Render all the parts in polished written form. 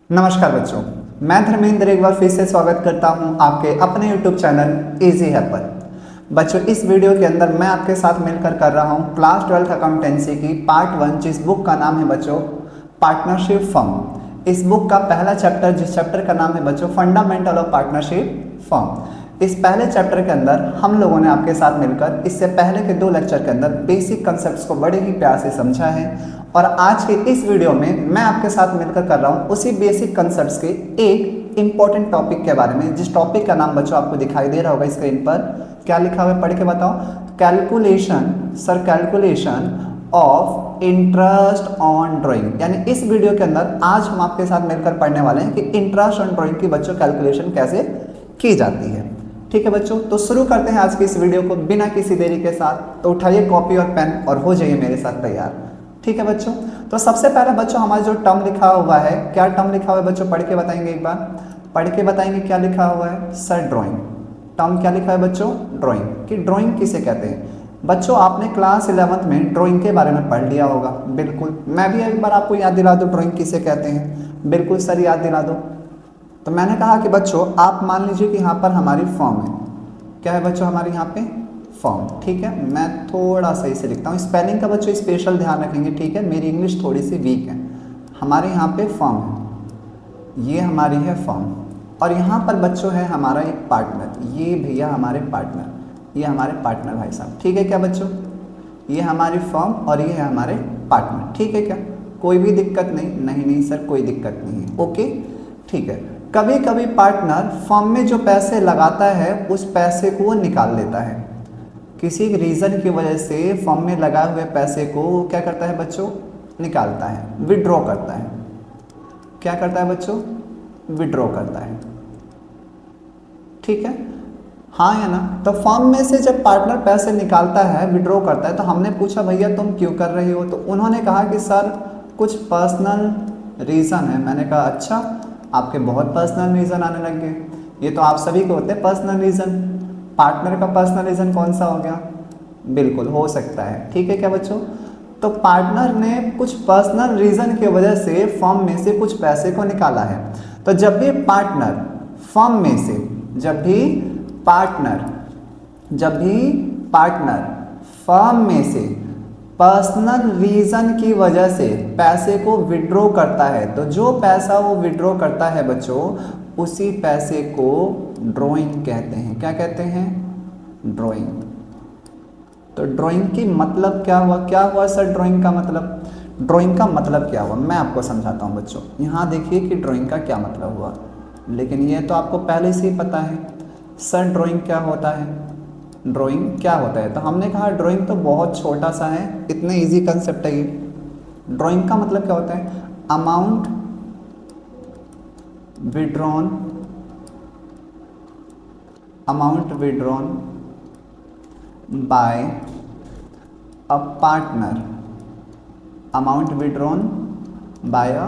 नमस्कार बच्चों, मैं धर्मेंद्र एक बार फिर से स्वागत करता हूं आपके अपने YouTube चैनल इजी है पर। बच्चों, इस वीडियो के अंदर मैं आपके साथ मिलकर कर रहा हूं क्लास 12th अकाउंटेंसी की पार्ट 1, जिस बुक का नाम है बच्चों पार्टनरशिप फर्म। इस बुक का पहला चैप्टर, जिस चैप्टर का नाम है बच्चों फंडामेंटल ऑफ पार्टनरशिप फर्म। इस पहले चैप्टर के अंदर हम लोगों ने आपके साथ मिलकर इससे पहले के 2 लेक्चर के अंदर बेसिक कंसेप्ट्स को बड़े ही प्यार से समझा है, और आज के इस वीडियो में मैं आपके साथ मिलकर कर रहा हूं उसी बेसिक कंसेप्ट्स के एक इंपॉर्टेंट टॉपिक के बारे में, जिस टॉपिक का नाम बच्चों आपको दिखाई दे रहा होगा स्क्रीन पर। क्या लिखा हुआ है, पढ़ के बताओ। Calculation of interest on drawing. यानी इस वीडियो के अंदर आज हम आपके साथ मिलकर पढ़ने वाले हैं कि इंटरेस्ट ऑन ड्राइंग की बच्चों कैलकुलेशन कैसे की जाती है। ठीक है बच्चों, तो शुरू करते हैं आज की इस वीडियो को बिना किसी देरी के साथ। तो उठाइए कॉपी और पेन और हो जाइए मेरे साथ तैयार। ठीक है बच्चों, तो सबसे पहले बच्चों हमारा जो टर्म लिखा हुआ है, क्या टर्म लिखा हुआ है बच्चों, पढ़ के बताएंगे एक बार। पढ़ के बताएंगे क्या लिखा हुआ है सर, ड्राइंग। टर्म क्या लिखा है बच्चों, ड्राइंग। कि ड्राइंग किसे कहते हैं बच्चों, आपने क्लास 11th में ड्राइंग के बारे में पढ़ लिया होगा। बिल्कुल, मैं भी एक बार आपको याद दिला दूं ड्राइंग किसे कहते हैं। बिल्कुल सर, याद दिला दो। तो मैंने कहा कि बच्चों आप मान लीजिए कि यहाँ पर हमारी फॉर्म है। क्या है बच्चों हमारे यहाँ पे फॉर्म। ठीक है, मैं थोड़ा सही से लिखता हूँ। स्पेलिंग का बच्चों स्पेशल ध्यान रखेंगे। ठीक है, मेरी इंग्लिश थोड़ी सी वीक है। हमारे यहाँ पे फॉर्म है, ये हमारी है फॉर्म, और यहाँ पर बच्चों है हमारा एक पार्टनर। ये भैया हमारे पार्टनर, ये हमारे पार्टनर भाई साहब। ठीक है क्या बच्चों, ये हमारी फॉर्म और ये है हमारे पार्टनर। ठीक है क्या, कोई भी दिक्कत नहीं? नहीं सर, कोई दिक्कत नहीं है। ओके ठीक है। कभी कभी पार्टनर फॉर्म में जो पैसे लगाता है उस पैसे को वो निकाल लेता है। किसी रीज़न की वजह से फॉर्म में लगाए हुए पैसे को क्या करता है बच्चों, निकालता है, विड्रॉ करता है। क्या करता है बच्चों, विड्रॉ करता है। ठीक है, हाँ या ना। तो फॉर्म में से जब पार्टनर पैसे निकालता है, विड्रॉ करता है, तो हमने पूछा भैया तुम क्यों कर रही हो, तो उन्होंने कहा कि सर कुछ पर्सनल रीज़न है। मैंने कहा अच्छा, आपके बहुत पर्सनल रीज़न आने लग गए। ये तो आप सभी को होते हैं पर्सनल रीज़न। पार्टनर का पर्सनल रीज़न कौन सा हो गया, बिल्कुल हो सकता है। ठीक है क्या बच्चों, तो पार्टनर ने कुछ पर्सनल रीज़न की वजह से फॉर्म में से कुछ पैसे को निकाला है। तो जब भी पार्टनर फॉर्म में से, जब भी पार्टनर फॉर्म में से पर्सनल रीज़न की वजह से पैसे को विड्रॉ करता है, तो जो पैसा वो विड्रॉ करता है बच्चों, उसी पैसे को ड्राइंग कहते हैं। क्या कहते हैं, ड्राइंग। तो ड्राइंग की मतलब क्या हुआ, क्या हुआ सर ड्राइंग का मतलब, ड्राइंग का मतलब क्या हुआ, मैं आपको समझाता हूँ बच्चों। यहाँ देखिए कि ड्राइंग का क्या मतलब हुआ, लेकिन ये तो आपको पहले से ही पता है। सर ड्राइंग क्या होता है, ड्राइंग क्या होता है, तो हमने कहा ड्राइंग तो बहुत छोटा सा है, इतने इजी कंसेप्ट है ये। ड्राइंग का मतलब क्या होता है, amount withdrawn by a partner, amount withdrawn by a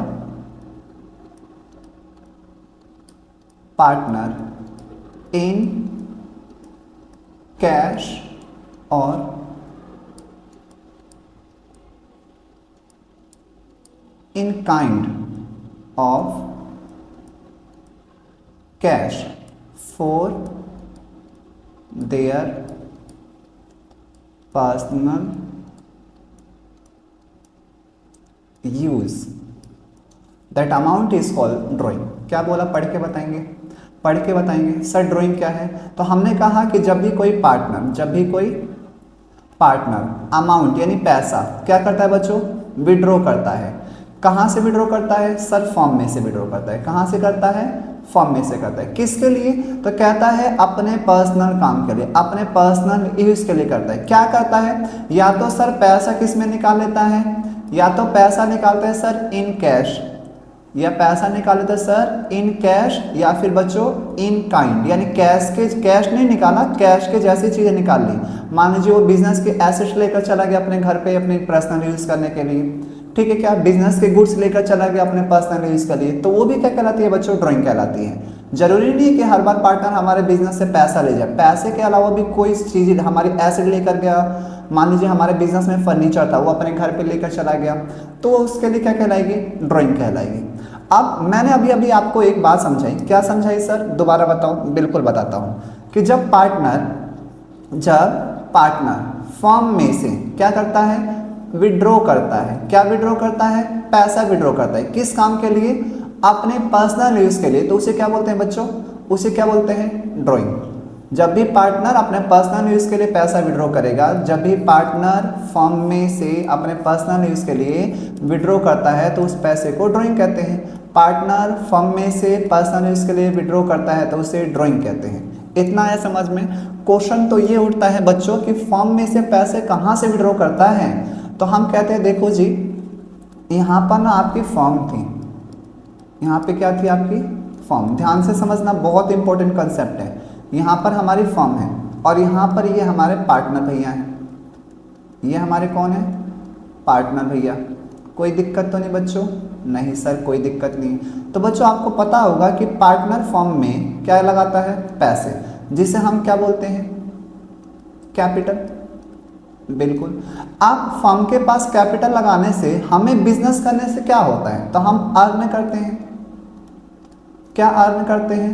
partner in cash और in kind of cash for their personal use. That amount is called drawing. क्या बोला, पढ़ के बताएंगे, पढ़ के बताएंगे सर ड्राइंग क्या है। तो हमने कहा कि जब भी कोई पार्टनर अमाउंट यानी पैसा क्या करता है बच्चों, विड्रॉ करता है। कहाँ से विड्रॉ करता है सर, फॉर्म में से विड्रॉ करता है। कहाँ से करता है, फॉर्म में से करता है। किसके लिए, तो कहता है अपने पर्सनल काम के लिए, अपने पर्सनल यूज के लिए करता है। क्या करता है, या तो सर पैसा किस में निकाल लेता है, या तो पैसा निकालता है सर इन कैश, या पैसा निकाल लेता है सर इन कैश, या फिर बच्चों इन काइंड, यानी कैश नहीं निकाला, कैश के जैसी चीज़ें निकाल ली। मान लीजिए वो बिजनेस के एसेट्स लेकर चला गया अपने घर पे अपने पर्सनल यूज करने के लिए। ठीक है क्या, बिजनेस के गुड्स लेकर चला गया अपने पर्सनल यूज के लिए, तो वो भी क्या कहलाती है बच्चों, ड्राइंग कहलाती है। जरूरी नहीं है कि हर बार पार्टनर हमारे बिजनेस से पैसा ले जाए, पैसे के अलावा भी कोई चीज़ हमारी एसेट लेकर गया, मान लीजिए हमारे बिजनेस में फर्नीचर था वो अपने घर पे लेकर चला गया, तो उसके लिए क्या कहलाएगी, ड्राइंग कहलाएगी। अब मैंने अभी अभी आपको एक बात समझाई, क्या समझाई सर, दोबारा बताओ, बिल्कुल बताता हूँ कि जब पार्टनर फर्म में से क्या करता है, विड्रॉ करता है, क्या विड्रॉ करता है, पैसा विड्रॉ करता है, किस काम के लिए, अपने पर्सनल यूज के लिए, तो उसे क्या बोलते हैं बच्चों, उसे क्या बोलते हैं, ड्रॉइंग। जब भी पार्टनर अपने पर्सनल यूज के लिए पैसा विड्रॉ करेगा, जब भी पार्टनर फर्म में से अपने पर्सनल यूज के लिए विड्रॉ करता है तो उस पैसे को ड्रॉइंग कहते हैं। पार्टनर फर्म में से पर्सनल यूज के लिए विड्रॉ करता है तो उसे ड्रॉइंग कहते हैं। इतना है समझ में। क्वेश्चन तो ये उठता है बच्चों कि फर्म में से पैसे कहाँ से विड्रॉ करता है, तो हम कहते हैं देखो जी, यहाँ पर ना आपकी फर्म थी, यहाँ पे क्या थी आपकी फर्म, ध्यान से समझना, बहुत इंपॉर्टेंट कंसेप्ट है। यहाँ पर हमारी फर्म है और यहाँ पर ये हमारे पार्टनर भैया हैं, ये हमारे कौन है, पार्टनर भैया। कोई दिक्कत तो नहीं बच्चों, नहीं सर कोई दिक्कत नहीं। तो बच्चों आपको पता होगा कि पार्टनर फर्म में क्या लगाता है, पैसे, जिसे हम क्या बोलते हैं, कैपिटल। बिल्कुल। अब फर्म के पास कैपिटल लगाने से हमें बिजनेस करने से क्या होता है, तो हम अर्न करते हैं, क्या अर्न करते हैं,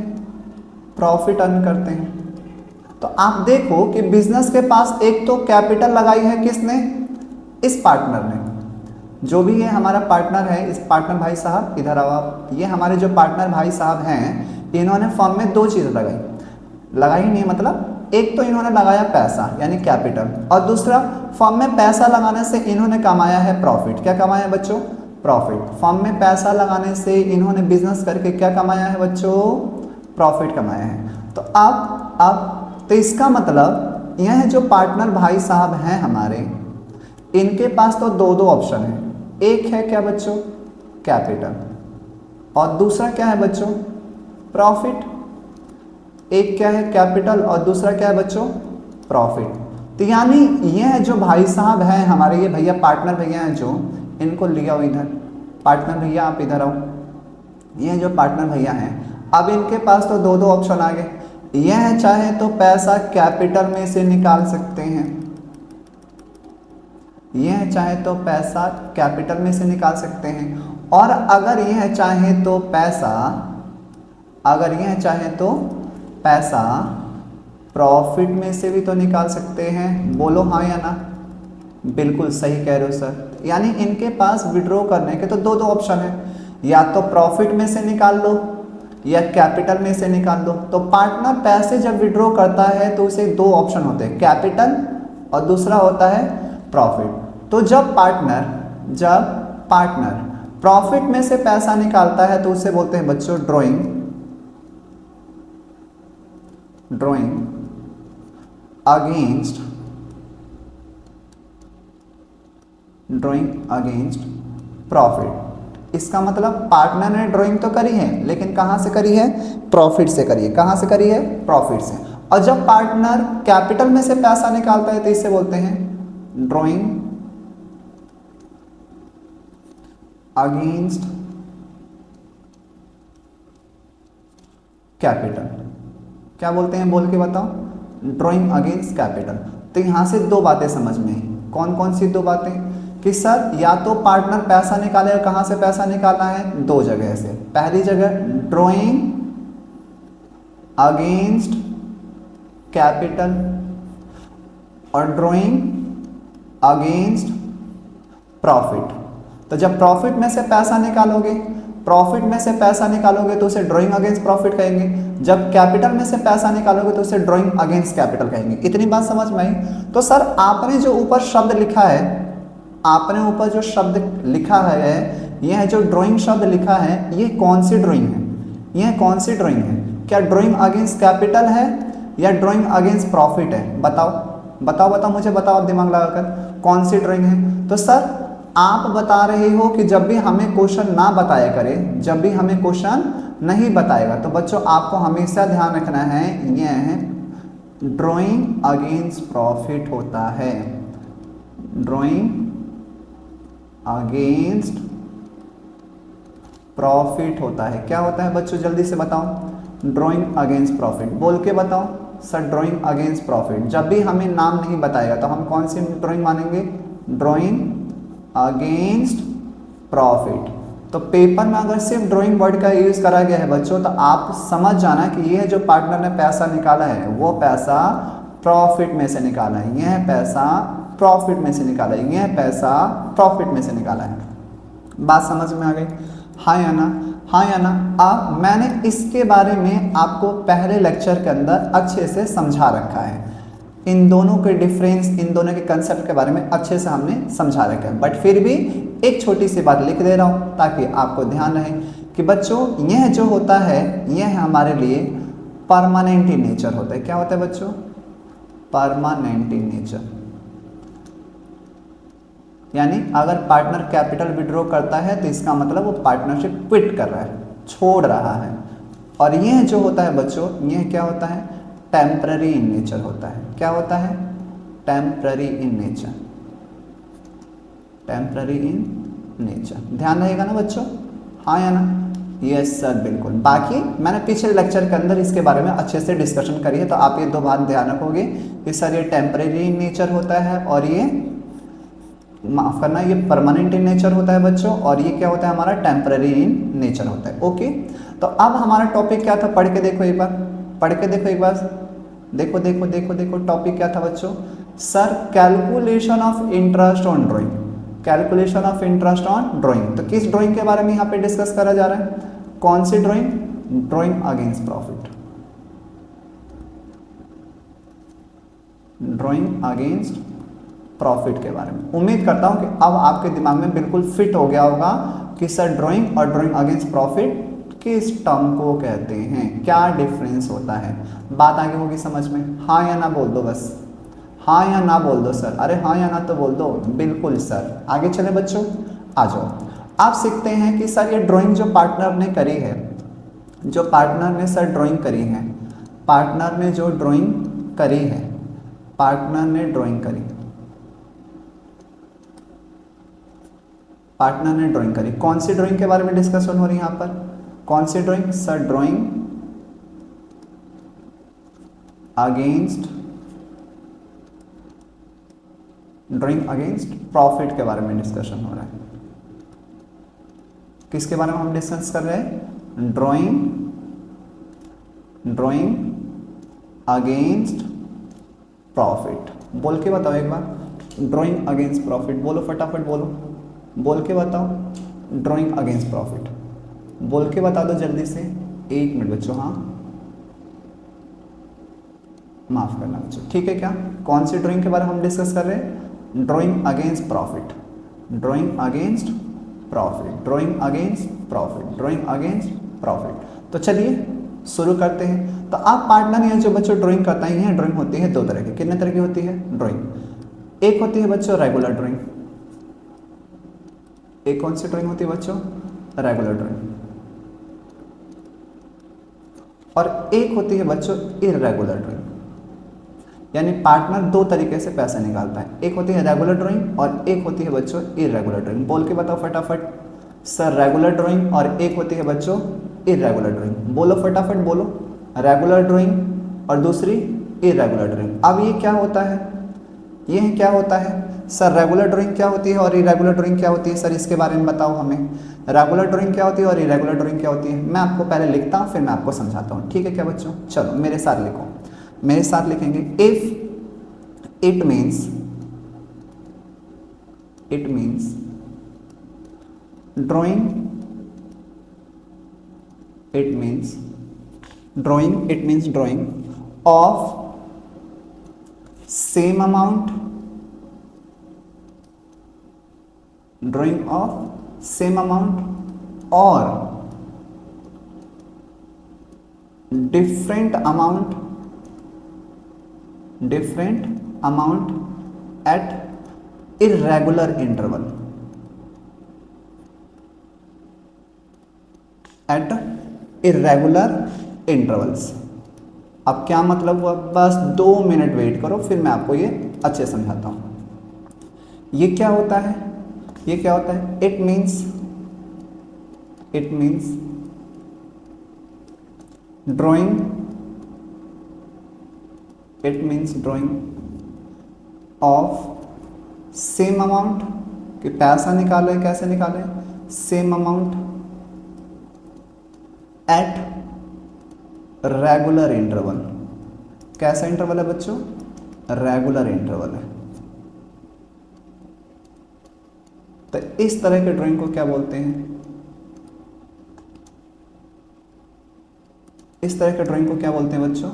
प्रॉफिट अर्न करते हैं। तो आप देखो कि बिजनेस के पास एक तो कैपिटल लगाई है किसने, इस पार्टनर ने, जो भी ये हमारा पार्टनर है, इस पार्टनर भाई साहब इधर आओ आप, ये हमारे जो पार्टनर भाई साहब हैं, इन्होंने फर्म में दो चीज़ें लगाई नहीं, मतलब एक तो इन्होंने लगाया पैसा यानी कैपिटल, और दूसरा फर्म में पैसा लगाने से इन्होंने कमाया है प्रॉफिट। क्या कमाया है बच्चों, प्रॉफिट। फर्म में पैसा लगाने से इन्होंने बिजनेस करके क्या कमाया है बच्चों, प्रॉफिट कमाया है। तो अब तो इसका मतलब यह जो पार्टनर भाई साहब हैं हमारे, इनके पास तो दो ऑप्शन है, एक है क्या बच्चों, कैपिटल, और दूसरा क्या है बच्चों, प्रॉफिट। एक क्या है कैपिटल और दूसरा क्या है बच्चों, प्रॉफिट। तो यानी यह जो भाई साहब हैं हमारे, ये भैया पार्टनर भैया हैं जो, इनको ले आओ इधर, पार्टनर भैया आप इधर आओ, ये जो पार्टनर भैया हैं, अब इनके पास तो दो ऑप्शन आ गए, यह चाहे तो पैसा कैपिटल में से निकाल सकते हैं, यह चाहे तो पैसा कैपिटल में से निकाल सकते हैं, और अगर यह चाहे तो पैसा प्रॉफिट में से भी तो निकाल सकते हैं। बोलो हाँ या ना, बिल्कुल सही कह रहे हो सर। यानी इनके पास विड्रॉ करने के तो दो ऑप्शन है, या तो प्रॉफिट में से निकाल लो या कैपिटल में से निकाल दो। तो पार्टनर पैसे जब विड्रॉ करता है तो उसे दो ऑप्शन होते हैं, कैपिटल और दूसरा होता है प्रॉफिट। तो जब पार्टनर प्रॉफिट में से पैसा निकालता है तो उसे बोलते हैं बच्चों ड्रॉइंग अगेंस्ट प्रॉफिट। इसका मतलब पार्टनर ने ड्राइंग तो करी है, लेकिन कहां से करी है, प्रॉफिट से करी है। कहां से करी है, प्रॉफिट से। और जब पार्टनर कैपिटल में से पैसा निकालता है तो इसे बोलते हैं ड्राइंग अगेंस्ट कैपिटल। क्या बोलते हैं, बोल के बताओ, ड्राइंग अगेंस्ट कैपिटल। तो यहां से दो बातें समझ में आई। कौन कौन सी दो बातें, कि सर या तो पार्टनर पैसा निकालेगा, कहां से पैसा निकालना है, दो जगह से। पहली जगह ड्राइंग अगेंस्ट कैपिटल और ड्राइंग अगेंस्ट प्रॉफिट। तो जब प्रॉफिट में से पैसा निकालोगे तो उसे ड्राइंग अगेंस्ट प्रॉफिट कहेंगे, जब कैपिटल में से पैसा निकालोगे तो उसे ड्राइंग अगेंस्ट कैपिटल कहेंगे। इतनी बात समझ में आई। तो सर आपने जो ऊपर शब्द लिखा है, यह जो ड्राइंग शब्द लिखा है, ये कौन सी ड्राइंग है, क्या ड्राइंग अगेंस्ट कैपिटल है या ड्राइंग अगेंस्ट प्रॉफिट है, बताओ मुझे, बताओ दिमाग लगाकर, कौन सी ड्राइंग है। तो सर आप बता रहे हो कि जब भी हमें क्वेश्चन ना बताया करे, जब भी हमें क्वेश्चन नहीं बताएगा, तो बच्चों आपको हमेशा ध्यान रखना है, यह ड्राइंग अगेंस्ट प्रॉफिट होता है, ड्राइंग अगेंस्ट प्रॉफिट होता है। क्या होता है बच्चों, जल्दी से बताओ, ड्राइंग अगेंस्ट प्रॉफिट, बोल के बताओ सर। ड्राइंग अगेंस्ट प्रॉफिट, जब भी हमें नाम नहीं बताएगा तो हम कौन सी ड्राइंग मानेंगे, ड्राइंग अगेंस्ट प्रॉफिट। तो पेपर में अगर सिर्फ ड्राइंग वर्ड का यूज करा गया है बच्चों, तो आप समझ जाना कि यह जो पार्टनर ने पैसा निकाला है वो पैसा प्रॉफिट में से निकाला है, यह पैसा प्रॉफिट में से निकाला है, यह पैसा प्रॉफिट में से निकाला है। बात समझ में आ गई? हाँ या ना? हाँ या ना? अब मैंने इसके बारे में आपको पहले लेक्चर के अंदर अच्छे से समझा रखा है, इन दोनों के डिफरेंस, इन दोनों के कंसेप्ट के बारे में अच्छे से हमने समझा रखा है। बट फिर भी एक छोटी सी बात लिख दे रहा हूँ ताकि आपको ध्यान रहे कि बच्चों यह जो होता है यह हमारे लिए परमानेंट इन नेचर होता है। क्या होता है बच्चों? Permanent in nature. यानी अगर पार्टनर कैपिटल विड्रॉ करता है तो इसका मतलब वो पार्टनरशिप क्विट कर रहा है, छोड़ रहा है। और यह जो होता है बच्चों, यह क्या होता है? टेम्पररी इन नेचर होता है। क्या होता है? Temporary in nature, temporary in nature. ध्यान रहेगा ना बच्चों? हाँ या ना? यस सर, बिल्कुल। बाकी मैंने पिछले लेक्चर के अंदर इसके बारे में अच्छे से डिस्कशन करी है, तो आप ये दो बात ध्यान रखोगे कि सर ये टेम्पररी इन नेचर होता है और ये, माफ करना, ये परमानेंट इन नेचर होता है बच्चों, और ये क्या होता है हमारा? टेम्पररी इन नेचर होता है। ओके, तो अब हमारा टॉपिक क्या था? पढ़ के देखो एक बार, पढ़ के देखो एक बार, देखो देखो देखो देखो टॉपिक क्या था बच्चों? Sir calculation of interest on drawing, calculation of interest on drawing. तो किस ड्राइंग के बारे में यहाँ पे डिस्कस करा जा रहा है? कौन सी drawing? Drawing against profit, drawing against profit के बारे में। उम्मीद करता हूं कि अब आपके दिमाग में बिल्कुल फिट हो गया होगा कि सर ड्राइंग और ड्राइंग अगेंस्ट प्रॉफिट किस टर्म को कहते हैं, क्या डिफरेंस होता है। बात आगे होगी समझ में? हाँ या ना बोल दो बस, हाँ या ना बोल दो सर। अरे हाँ या ना तो बोल दो। बिल्कुल सर। आगे चले बच्चों, आ जाओ। आप सीखते हैं कि सर ये ड्राइंग जो पार्टनर ने करी है, जो पार्टनर ने सर ड्राइंग करी है, पार्टनर ने जो ड्राइंग करी है, पार्टनर ने ड्राइंग करी, पार्टनर ने ड्राइंग करी, कौन सी ड्राइंग के बारे में डिस्कशन हो रही है यहाँ पर? कौन सी drawing? Sir drawing against, drawing against profit के बारे में डिस्कशन हो रहा है। किसके बारे में हम डिस्कस कर रहे हैं? Drawing, drawing against profit. बोल के बताओ एक बार, ड्राइंग अगेंस्ट प्रॉफिट बोलो, फटाफट बोलो, बोल के बताओ। ड्राइंग अगेंस्ट प्रॉफिट बोल के बता दो जल्दी से। एक मिनट बच्चों, हाँ माफ करना बच्चों, ठीक है क्या? कौन सी ड्राइंग के बारे में हम डिस्कस कर रहे हैं? Drawing against profit, drawing against profit, drawing against profit, drawing against profit. तो चलिए शुरू करते हैं। तो आप पार्टनर ये जो बच्चों ड्राइंग करता है, यह ड्राइंग होती है दो तरह की। कितने तरह की होती है ड्राइंग? एक होती है बच्चों रेगुलर ड्राइंग, एक कौन सी ड्राइंग होती है बच्चों? Regular drawing. और एक होती है बच्चों इर्रेगुलर ड्राइंग। यानी पार्टनर दो तरीके से पैसा निकालता है, एक होती है रेगुलर ड्राइंग और एक होती है बच्चों इर्रेगुलर ड्राइंग। बोल के बताओ फटाफट सर, रेगुलर ड्राइंग और एक होती है बच्चों इर्रेगुलर ड्राइंग। बोलो फटाफट बोलो, रेगुलर ड्राइंग और दूसरी इर्रेगुलर ड्राइंग। अब ये क्या होता है? यह क्या होता है सर? रेगुलर ड्राइंग क्या होती है और इरेगुलर ड्राइंग क्या होती है? सर इसके बारे में बताओ हमें, रेगुलर ड्राइंग क्या होती है और इरेगुलर ड्राइंग क्या होती है? मैं आपको पहले लिखता हूँ फिर मैं आपको समझाता हूँ, ठीक है क्या बच्चों? चलो मेरे साथ लिखो, मेरे साथ लिखेंगे। If it means, it means drawing, it means drawing, it means drawing of same amount, drawing of same amount और different amount, different amount at irregular interval, at irregular intervals. अब क्या मतलब हुआ? बस 2 मिनट वेट करो फिर मैं आपको ये अच्छे समझाता हूं। ये क्या होता है? ये क्या होता है? It means, it means drawing, it means drawing of same amount, कि पैसा निकाले, कैसे निकाले? Same amount at regular interval. कैसा इंटरवल है बच्चों? रेगुलर इंटरवल है। तो इस तरह के ड्राइंग को क्या बोलते हैं? इस तरह के ड्राइंग को क्या बोलते हैं बच्चों?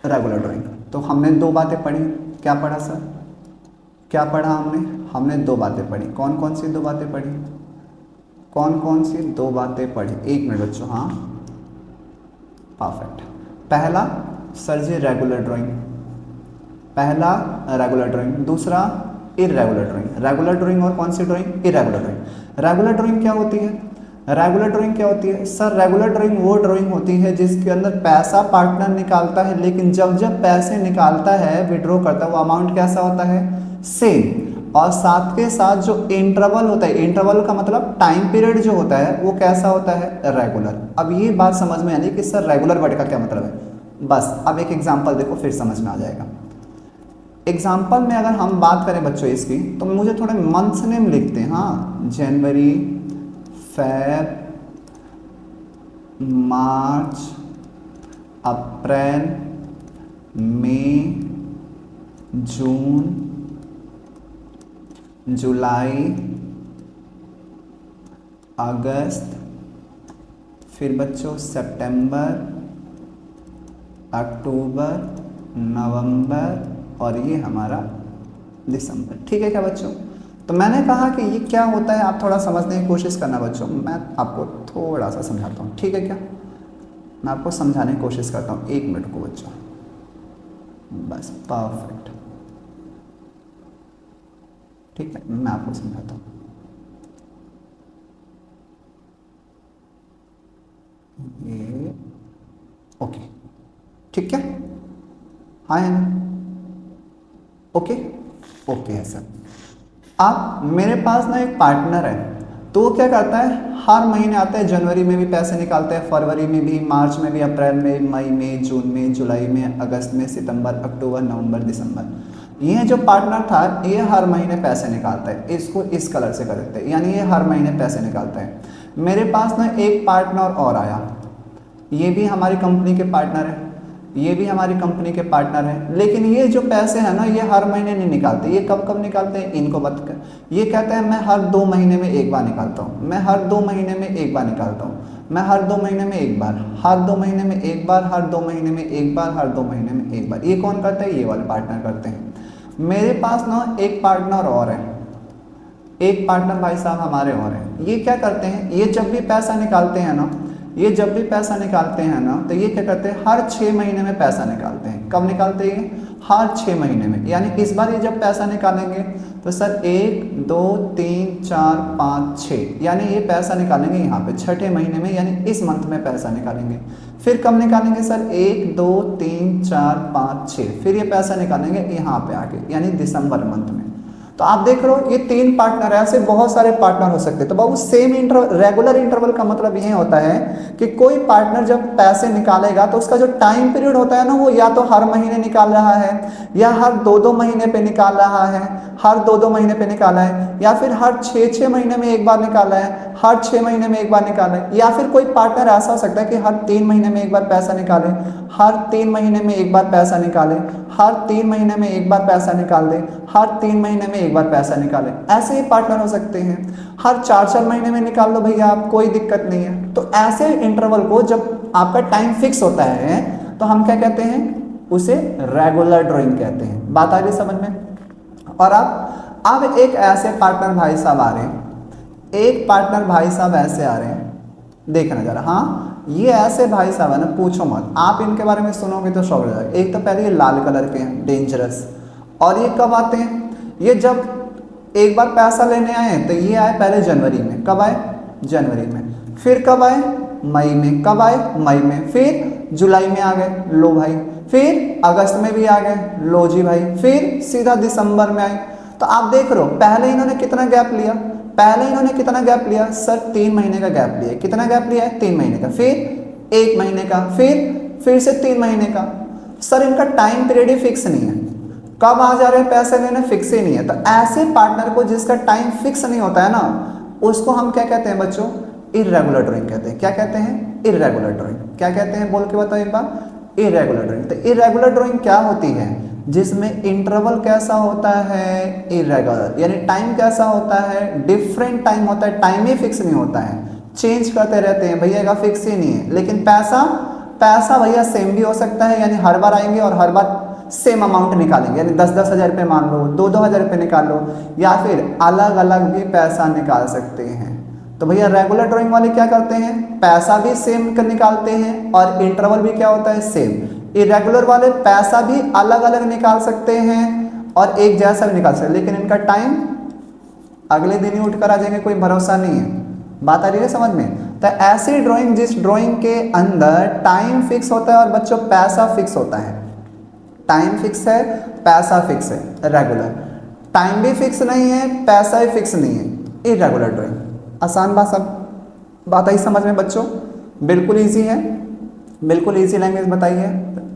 Regular drawing. तो हमने दो बातें पढ़ी। क्या पढ़ा सर? क्या पढ़ा हमने? हमने दो बातें पढ़ी। कौन कौन सी दो बातें पढ़ी? कौन कौन सी दो बातें पढ़ी? एक मिनट बच्चों। हाँ, परफेक्ट। पहला सर जी रेगुलर ड्राइंग, पहला रेगुलर ड्राइंग, दूसरा इरेगुलर ड्राइंग। रेगुलर ड्राइंग और कौन सी drawing? Irregular drawing. Regular drawing क्या होती है? रेगुलर ड्राइंग क्या होती है सर? रेगुलर ड्राइंग वो ड्राइंग होती है जिसके अंदर पैसा पार्टनर निकालता है, लेकिन जब जब पैसे निकालता है, विड्रॉ करता है, वो अमाउंट कैसा होता है? सेम। और साथ के साथ जो इंटरवल होता है, इंटरवल का मतलब टाइम पीरियड जो होता है, वो कैसा होता है? रेगुलर। अब ये बात समझ में आनी कि सर रेगुलर वर्ड का क्या मतलब है। बस अब एक एग्जांपल देखो, फिर समझ में आ जाएगा। एग्जांपल में अगर हम बात करें बच्चों इसकी, तो मुझे थोड़े मंथ्स नेम लिखते हैं। हाँ, जनवरी, फेब, मार्च, अप्रैल, मई, जून, जुलाई, अगस्त, फिर बच्चों सितंबर, अक्टूबर, नवंबर और ये हमारा दिसंबर। ठीक है क्या बच्चों? तो मैंने कहा कि ये क्या होता है, आप थोड़ा समझने की कोशिश करना बच्चों। मैं आपको थोड़ा सा समझाता हूँ, ठीक है क्या? मैं आपको समझाने की कोशिश करता हूँ, एक मिनट को बच्चों, बस। परफेक्ट, ठीक है, मैं आपको समझाता हूँ। ये ओके, ठीक है? हाँ है ना? ओके, ओके है सर। आप मेरे पास ना एक पार्टनर है, तो वो क्या करता है? हर महीने आता है, जनवरी में भी पैसे निकालता है, फरवरी में भी, मार्च में भी, अप्रैल में, मई में, जून में, जुलाई में, अगस्त में, सितंबर, अक्टूबर, नवंबर, दिसंबर। ये जो पार्टनर था, ये हर महीने पैसे निकालता है। इसको इस कलर से कर देते हैं, यानी ये हर महीने पैसे निकालता है। मेरे पास ना एक पार्टनर और आया, ये भी हमारी कंपनी के पार्टनर है, ये भी हमारी कंपनी के पार्टनर हैं, लेकिन ये जो पैसे हैं ना, ये हर महीने नहीं निकालते। ये कब कब निकालते हैं इनको बता कर, ये कहते हैं मैं हर 2 महीने में एक बार निकालता हूँ, मैं हर 2 महीने में एक बार निकालता हूँ, मैं हर 2 महीने में एक बार, हर 2 महीने में एक बार, हर 2 महीने में एक बार, हर 2 महीने में एक बार। ये कौन करता है? ये वाले पार्टनर करते हैं। मेरे पास ना एक पार्टनर और है, एक पार्टनर भाई साहब हमारे और हैं। ये क्या करते हैं? ये जब भी पैसा निकालते हैं ना, ये जब भी पैसा निकालते हैं ना, तो ये क्या करते हैं? हर 6 महीने में पैसा निकालते हैं। कब निकालते हैं? हर 6 महीने में। यानी इस बार ये जब पैसा निकालेंगे तो सर 1 2 3 4 5 6, यानी ये पैसा निकालेंगे यहाँ पे छठे महीने में, यानी इस मंथ में पैसा निकालेंगे। फिर कब निकालेंगे सर? 1 2 3 4 5 6, फिर ये पैसा निकालेंगे यहाँ पे आके, यानी दिसंबर मंथ में। तो आप देख रहे हो, ये 3 पार्टनर है, ऐसे बहुत सारे पार्टनर हो सकते हैं। तो बाबू सेम रेगुलर इंटरवल का मतलब ये होता है कि कोई पार्टनर जब पैसे निकालेगा तो उसका जो टाइम पीरियड होता है ना, वो या तो हर महीने निकाल रहा है, या हर 2-2 महीने पे निकाल रहा है, हर 2-2 महीने पे निकाला है, या फिर हर 6-6 महीने में एक बार निकाला है, हर 6 महीने में एक बार निकाला है, या फिर कोई पार्टनर ऐसा हो सकता है कि हर 3 महीने में एक बार पैसा निकाले, हर 3 महीने में एक बार पैसा निकाले, हर 3 महीने में एक बार पैसा निकाल दे, हर 3 महीने में एक बार पैसा निकाले। ऐसे ही पार्टनर हो सकते हैं। हर 4-4 महीने में निकाल लो भैया आप, कोई दिक्कत नहीं है। तो ऐसे इंटरवल को जब आपका टाइम फिक्स होता है तो हम क्या कहते हैं? उसे रेगुलर ड्राइंग कहते हैं। बात आ गई समझ में? और अब एक ऐसे पार्टनर भाई साहब आ रहे हैं, एक पार्टनर भाई साहब ऐसे आ रहे हैं, देखना जरा। हाँ, ये ऐसे भाई साहब है ना, पूछो मत, आप इनके बारे में सुनोगे तो शौक हो जाएगा। एक तो पहले ये लाल कलर के हैं, डेंजरस। और ये कब आते हैं? ये जब एक बार पैसा लेने आए तो ये आए पहले जनवरी में। कब आए? जनवरी में। फिर कब आए? मई में। कब आए? मई में। फिर जुलाई में आ गए, लो भाई। फिर अगस्त में भी आ गए, लो जी भाई। फिर सीधा दिसंबर में आए। तो आप देख रहे हो, पहले इन्होंने कितना गैप लिया? पहले इन्होंने कितना गैप लिया सर? 3 महीने का गैप लिया। कितना गैप लिया है? 3 महीने का। फिर 1 महीने का, फिर से 3 महीने का। सर इनका टाइम पीरियड ही फिक्स नहीं है। कब आ जा रहे हैं पैसे लेने, फिक्स ही नहीं है। तो ऐसे पार्टनर को जिसका टाइम फिक्स नहीं होता है ना, उसको हम क्या कहते हैं बच्चों, इर्रेगुलर ड्राइंग कहते हैं। क्या कहते हैं, इर्रेगुलर ड्राइंग। क्या कहते हैं बोल के बताओ एक बार, इर्रेगुलर ड्राइंग। तो इर्रेगुलर ड्राइंग क्या होती है, जिसमें इंटरवल कैसा होता है, इर्रेगुलर, यानी टाइम कैसा होता है, डिफरेंट टाइम होता है, टाइम ही फिक्स नहीं होता है, चेंज करते रहते हैं भैया का फिक्स ही नहीं है। लेकिन पैसा, पैसा भैया सेम भी हो सकता है, यानी हर बार आएंगे और हर बार सेम अमाउंट निकालेंगे, यानी 10-10 हज़ार रुपये मान लो, 2-2 हज़ार रुपये निकाल लो, या फिर अलग अलग भी पैसा निकाल सकते हैं। तो भैया रेगुलर ड्राइंग वाले क्या करते हैं, पैसा भी सेम कर निकालते हैं और इंटरवल भी क्या होता है, सेम। इरेगुलर वाले पैसा भी अलग अलग निकाल सकते हैं और एक जैसा भी निकाल सकते हैं, लेकिन इनका टाइम अगले दिन ही उठकर आ जाएंगे, कोई भरोसा नहीं है। बात आ रही है समझ में। तो ऐसी ड्राइंग, जिस ड्राइंग के अंदर टाइम फिक्स होता है और बच्चों पैसा फिक्स होता है, टाइम फिक्स है, पैसा फिक्स है, रेगुलर। टाइम भी फिक्स नहीं है, पैसा भी फिक्स नहीं है, इरेगुलर ड्राइंग। आसान बात, सब बात आई समझ में बच्चों, बिल्कुल इजी है, बिल्कुल इजी लैंग्वेज बताइए,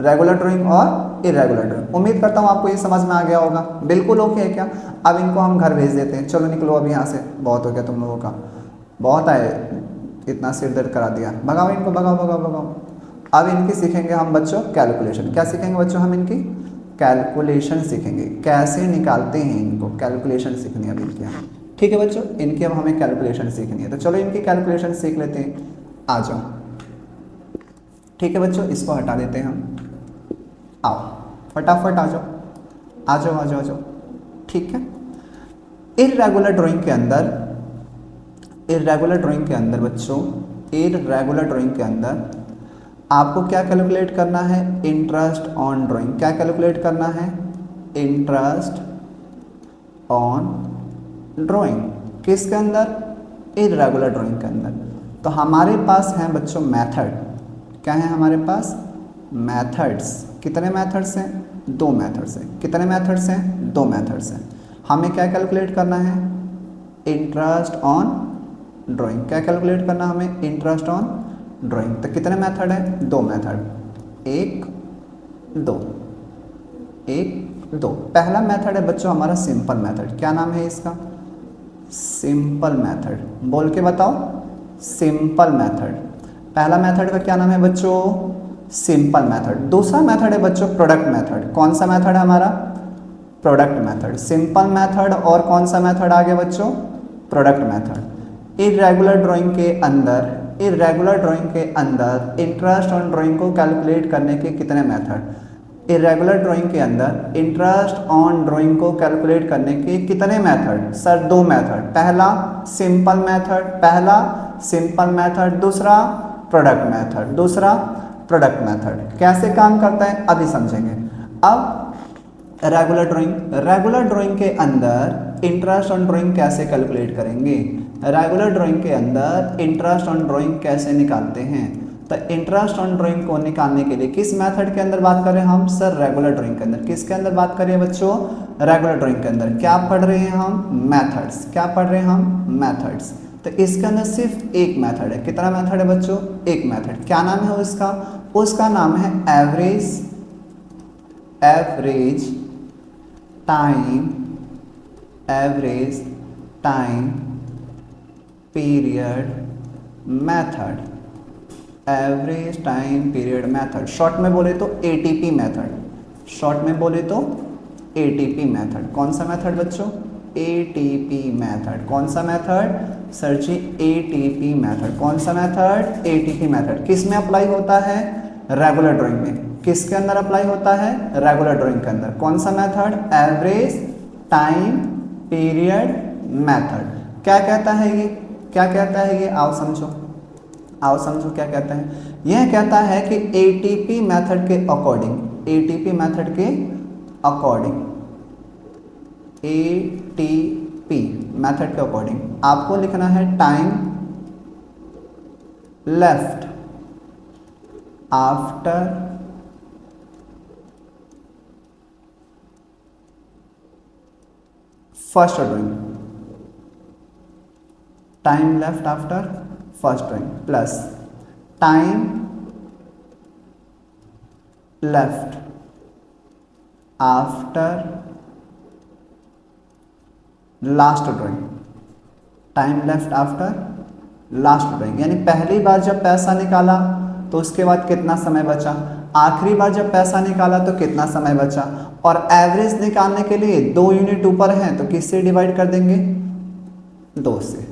रेगुलर ड्राइंग और इरेगुलर ड्राइंग। उम्मीद करता हूँ आपको ये समझ में आ गया होगा, बिल्कुल ओके है क्या। अब इनको हम घर भेज देते हैं, चलो निकलो अब यहाँ से, बहुत हो गया तुम लोगों का, बहुत आए, इतना सिर दर्द करा दिया, भगाओ इनको, भगाओ भगाओ भगाओ। अब इनकी सीखेंगे हम बच्चों कैलकुलेशन। क्या सीखेंगे बच्चों हम, इनकी कैलकुलेशन सीखेंगे, कैसे निकालते हैं इनको, कैलकुलेशन सीखनी है अब इनकी हम। ठीक है बच्चों, इनकी अब हमें कैलकुलेशन सीखनी है, तो चलो इनकी कैलकुलेशन सीख लेते हैं, आ जाओ। ठीक है बच्चों, इसको हटा देते हैं हम, आओ फटाफट आ जाओ, आ जाओ आ जाओ आ जाओ। ठीक है, इर्रेगुलर ड्राइंग के अंदर, इर्रेगुलर ड्राइंग के अंदर बच्चों, इर्रेगुलर ड्राइंग के अंदर आपको क्या कैलकुलेट करना है, इंटरेस्ट ऑन ड्राइंग। क्या कैलकुलेट करना है, इंटरेस्ट ऑन ड्राइंग। किसके अंदर, इर्रेगुलर ड्राइंग के अंदर। तो हमारे पास हैं बच्चों मेथड, क्या है हमारे पास, मेथड्स। कितने मेथड्स हैं, 2 मेथड्स हैं। कितने मेथड्स हैं, 2 मेथड्स हैं। हमें क्या कैलकुलेट करना है, इंटरेस्ट ऑन ड्राइंग। क्या कैलकुलेट करना हमें, इंटरेस्ट ऑन ड्राइंग। तो कितने मेथड है, 2 मेथड, 1 2, 1 2। पहला मेथड है बच्चों हमारा सिंपल मेथड। क्या नाम है इसका, सिंपल मेथड। बोल के बताओ, सिंपल मेथड। पहला मेथड का क्या नाम है बच्चों, सिंपल मेथड। दूसरा मेथड है बच्चों प्रोडक्ट मेथड। कौन सा मेथड है हमारा, प्रोडक्ट मेथड। सिंपल मेथड और कौन सा मेथड आ गया बच्चों, प्रोडक्ट मेथड। इर्रेगुलर ड्राइंग के अंदर, इर्रेगुलर ड्राइंग के अंदर इंटरेस्ट ऑन ड्राइंग को कैलकुलेट करने के कितने मेथड, इरेगुलर ड्राइंग के अंदर इंटरेस्ट ऑन ड्राइंग को कैलकुलेट करने के कितने मेथड, सर 2 मेथड। पहला सिंपल मेथड, पहला सिंपल मेथड, दूसरा प्रोडक्ट मेथड, दूसरा प्रोडक्ट मेथड। कैसे काम करता है अभी समझेंगे। अब रेगुलर ड्राइंग, रेगुलर ड्राइंग के अंदर इंटरेस्ट ऑन ड्राइंग कैसे कैलकुलेट करेंगे, रेगुलर ड्राइंग के अंदर इंटरेस्ट ऑन ड्राइंग कैसे निकालते हैं। तो इंटरेस्ट ऑन ड्राइंग को निकालने के लिए किस मेथड के अंदर बात करें हम, सर रेगुलर ड्राइंग के अंदर। किसके अंदर बात करें बच्चों, रेगुलर ड्राइंग के अंदर। क्या पढ़ रहे हैं हम, मेथड्स। क्या पढ़ रहे हैं हम, मेथड्स। तो इसके अंदर सिर्फ एक मेथड है। कितना मेथड है बच्चों, एक मेथड। क्या नाम है उसका, उसका नाम है average, average time, average time period method, average time period method. Short में बोले तो एटीपी मेथड, शॉर्ट में बोले तो एटीपी मेथड। कौन सा मेथड बच्चों, एटीपी मेथड। कौन सा मेथड सर जी, एटीपी मेथड। कौन सा मेथड, एटीपी मेथड। किस में अप्लाई होता है, रेगुलर ड्राइंग में। किसके अंदर अप्लाई होता है, रेगुलर ड्राइंग के अंदर। कौन सा method, average time period method. क्या कहता है ये, क्या कहता है ये, आओ समझो, आओ समझो क्या कहता है। यह कहता है कि एटीपी मेथड के अकॉर्डिंग, एटीपी मेथड के अकॉर्डिंग, एटीपी मेथड के अकॉर्डिंग आपको लिखना है time left after first drawing, time left after first drawing plus time left after last drawing, time left after last drawing, यानी पहली बार जब पैसा निकाला तो उसके बाद कितना समय बचा, आखिरी बार जब पैसा निकाला तो कितना समय बचा, और एवरेज निकालने के लिए 2 यूनिट ऊपर हैं तो किससे डिवाइड कर देंगे, 2 से।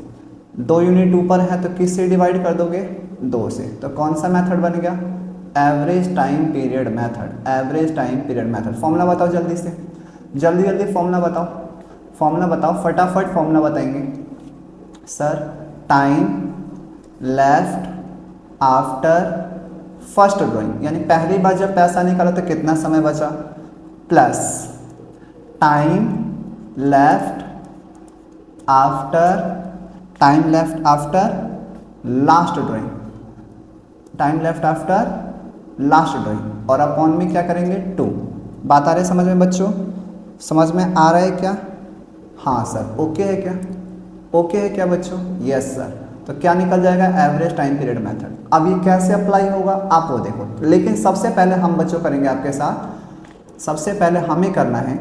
2 यूनिट ऊपर है तो किससे डिवाइड कर दोगे, 2 से। तो कौन सा मेथड बन गया, average time period method. Average time period method. Formula बताओ जल्दी से, जल्दी जल्दी फॉर्मूला बताओ, फॉर्मूला बताओ, फटाफट फॉर्मूला बताएंगे sir. Time left after first drawing, यानी पहली बार जब पैसा निकाला तो कितना समय बचा, plus time left after, time left after last drawing, time left after last drawing, और अपॉन में क्या करेंगे 2। बात आ रही है समझ में बच्चों, समझ में आ रहा है क्या, हाँ सर, ओके है क्या, ओके है क्या बच्चों, यस सर। तो क्या निकल जाएगा, एवरेज टाइम पीरियड मेथड। अब ये कैसे अप्लाई होगा आप वो देखो, लेकिन सबसे पहले हम बच्चों करेंगे आपके साथ, सबसे पहले हमें करना है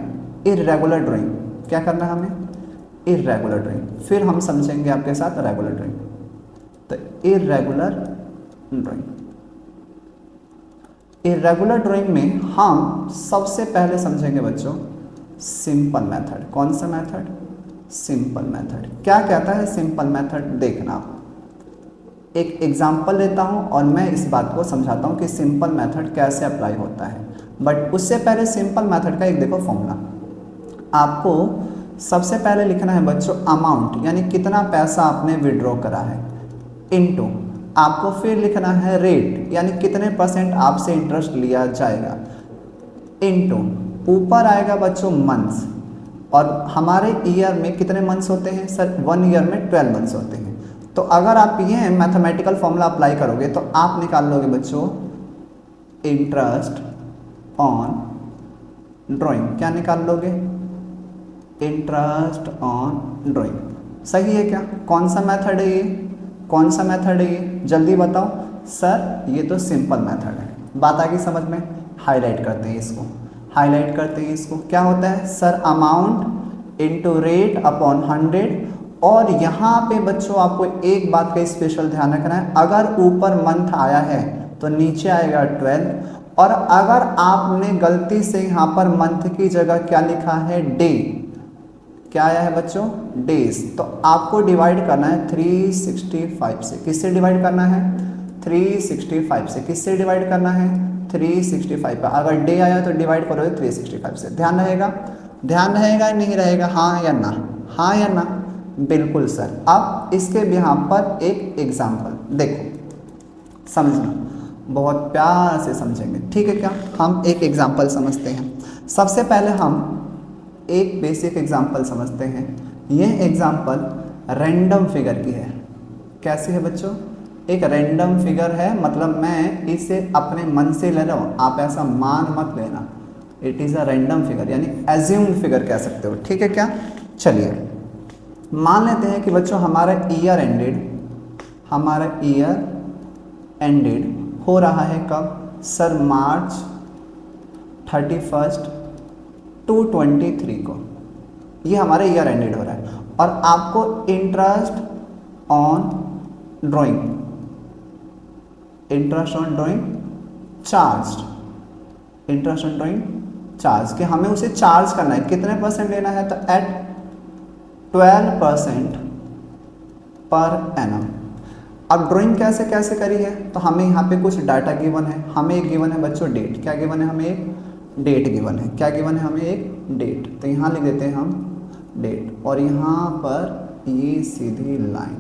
इर्रेगुलर ड्राइंग। क्या करना है हमें, इर्रेगुलर ड्राइंग, फिर हम समझेंगे आपके साथ रेगुलर ड्राइंग। तो इर्रेगुलर ड्राइंग, इर्रेगुलर ड्राइंग में हम सबसे पहले समझेंगे बच्चों सिंपल मेथड। कौन सा मेथड, सिंपल मेथड। क्या कहता है सिंपल मेथड, देखना आप, एक एग्जांपल लेता हूं और मैं इस बात को समझाता हूं कि सिंपल मेथड कैसे अप्लाई होता है। बट उससे पहले सिंपल मेथड का एक देखो फॉर्मूला। आपको सबसे पहले लिखना है बच्चों अमाउंट, यानी कितना पैसा आपने विड्रॉ करा है, इनटू आपको फिर लिखना है रेट, यानी कितने % आपसे इंटरेस्ट लिया जाएगा, इनटू ऊपर आएगा बच्चों मंथ्स, और हमारे ईयर में कितने मंथ्स होते हैं सर, 1 ईयर में 12 मंथ्स होते हैं। तो अगर आप ये मैथमेटिकल फॉर्मूला अप्लाई करोगे तो आप निकाल लोगे बच्चों इंटरेस्ट ऑन ड्राइंग। क्या निकाल लोगे, इंटरेस्ट ऑन ड्राइंग। सही है क्या, कौन सा मेथड है ये, कौन सा मेथड है ये, जल्दी बताओ सर। ये तो सिंपल मेथड है। बात आ गई समझ में, हाईलाइट करते हैं इसको, हाईलाइट करते हैं इसको। क्या होता है sir, amount into rate upon 100। और यहाँ पे बच्चों आपको एक बात का स्पेशल ध्यान रखना है, अगर ऊपर मंथ आया है तो नीचे आएगा 12, और अगर आपने गलती से यहाँ पर मंथ की जगह क्या लिखा है डे, क्या आया है बच्चों डेज, तो आपको डिवाइड करना है 365 से। किससे डिवाइड करना है, 365 से। किससे डिवाइड करना है, 365 पर। अगर डे आया तो डिवाइड करोगे 365 से। ध्यान रहेगा, ध्यान रहेगा नहीं रहेगा, हाँ या ना, हाँ या ना, बिल्कुल सर। अब इसके यहाँ पर एक एग्जाम्पल देखो, समझना, बहुत प्यार से समझेंगे, ठीक है क्या। हम एक एग्जाम्पल समझते हैं। सबसे पहले हम एक बेसिक एग्जाम्पल समझते हैं। यह एग्जाम्पल रैंडम फिगर की है। कैसी है बच्चों, एक रैंडम फिगर है, मतलब मैं इसे अपने मन से ले रहा हूँ, आप ऐसा मान मत लेना। It is a random figure, यानी एज्यूम्ड फिगर कह सकते हो, ठीक है क्या। चलिए मान लेते हैं कि बच्चों हमारा ईयर एंडेड, हमारा ईयर एंडेड हो रहा है कब सर, मार्च 31 2023 को। ये हमारे ईयर एंडेड हो रहा है, और आपको interest on drawing, interest on drawing charge, interest on drawing charge, कि हमें उसे चार्ज करना है। कितने % लेना है, तो एट 12% पर एनम। अब ड्राइंग कैसे कैसे करी है, तो हमें यहाँ पे कुछ डाटा गिवन है। हमें एक गिवन है बच्चों डेट। क्या गिवन है, हमें एक डेट गिवन है। क्या गिवन है, हमें एक डेट। तो यहाँ लिख देते हैं हम डेट, और यहाँ पर ये सीधी लाइन,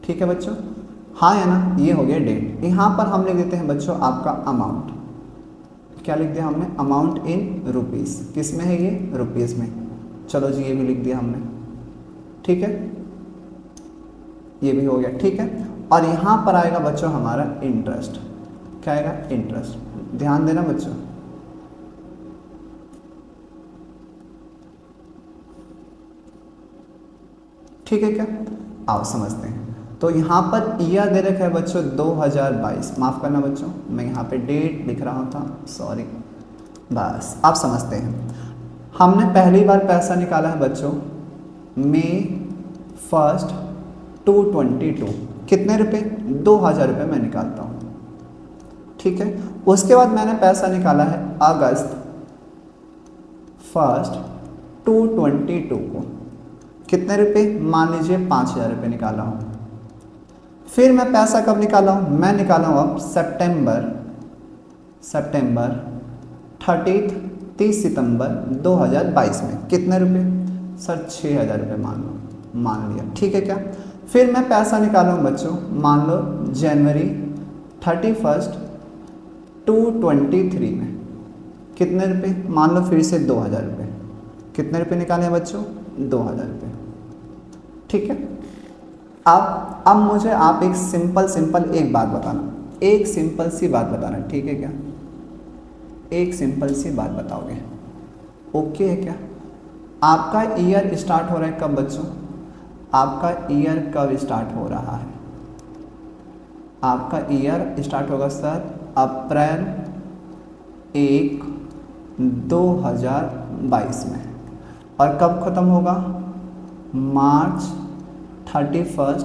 ठीक है बच्चों, हाँ या ना। ये हो गया डेट। यहाँ पर हम लिख देते हैं बच्चों आपका अमाउंट। क्या लिख दिया हमने, अमाउंट इन रुपीज़। किस में है ये, रुपीज़ में। चलो जी, ये भी लिख दिया हमने, ठीक है, ये भी हो गया, ठीक है। और यहाँ पर आएगा बच्चों हमारा इंटरेस्ट। क्या आएगा, इंटरेस्ट। ध्यान देना बच्चों, ठीक है क्या। आओ समझते हैं। तो यहाँ पर ईयर दे रखा है बच्चों 2022, माफ़ करना बच्चों, मैं यहाँ पे डेट लिख रहा था, सॉरी, बस आप समझते हैं। हमने पहली बार पैसा निकाला है बच्चों मई 1 2022, कितने रुपए? 2000 रुपये मैं निकालता हूँ, ठीक है। उसके बाद मैंने पैसा निकाला है अगस्त 1 2022 को, कितने रुपए? मान लीजिए 5000 रुपये निकाला हूँ। फिर मैं पैसा कब निकाला हूँ? मैं निकाला हूँ अब सितंबर 30 सितंबर 2022 में, कितने रुपए? सर 6000 रुपये मान लिया, ठीक है क्या। फिर मैं पैसा निकाला हूँ बच्चों, मान लो जनवरी 31 2023 में, कितने रुपए? मान लो फिर से 2000 रुपये, कितने रुपए निकाले हैं बच्चों? 2000 रुपये, ठीक है। अब मुझे आप एक सिंपल एक बात बताना, एक सिंपल सी बात बताना, ठीक है क्या? एक सिंपल सी बात बताओगे, ओके है क्या? आपका ईयर स्टार्ट हो रहा है कब बच्चों? आपका ईयर कब स्टार्ट हो रहा है? आपका ईयर स्टार्ट होगा सर अप्रैल 1 2022 में, और कब ख़त्म होगा? मार्च 31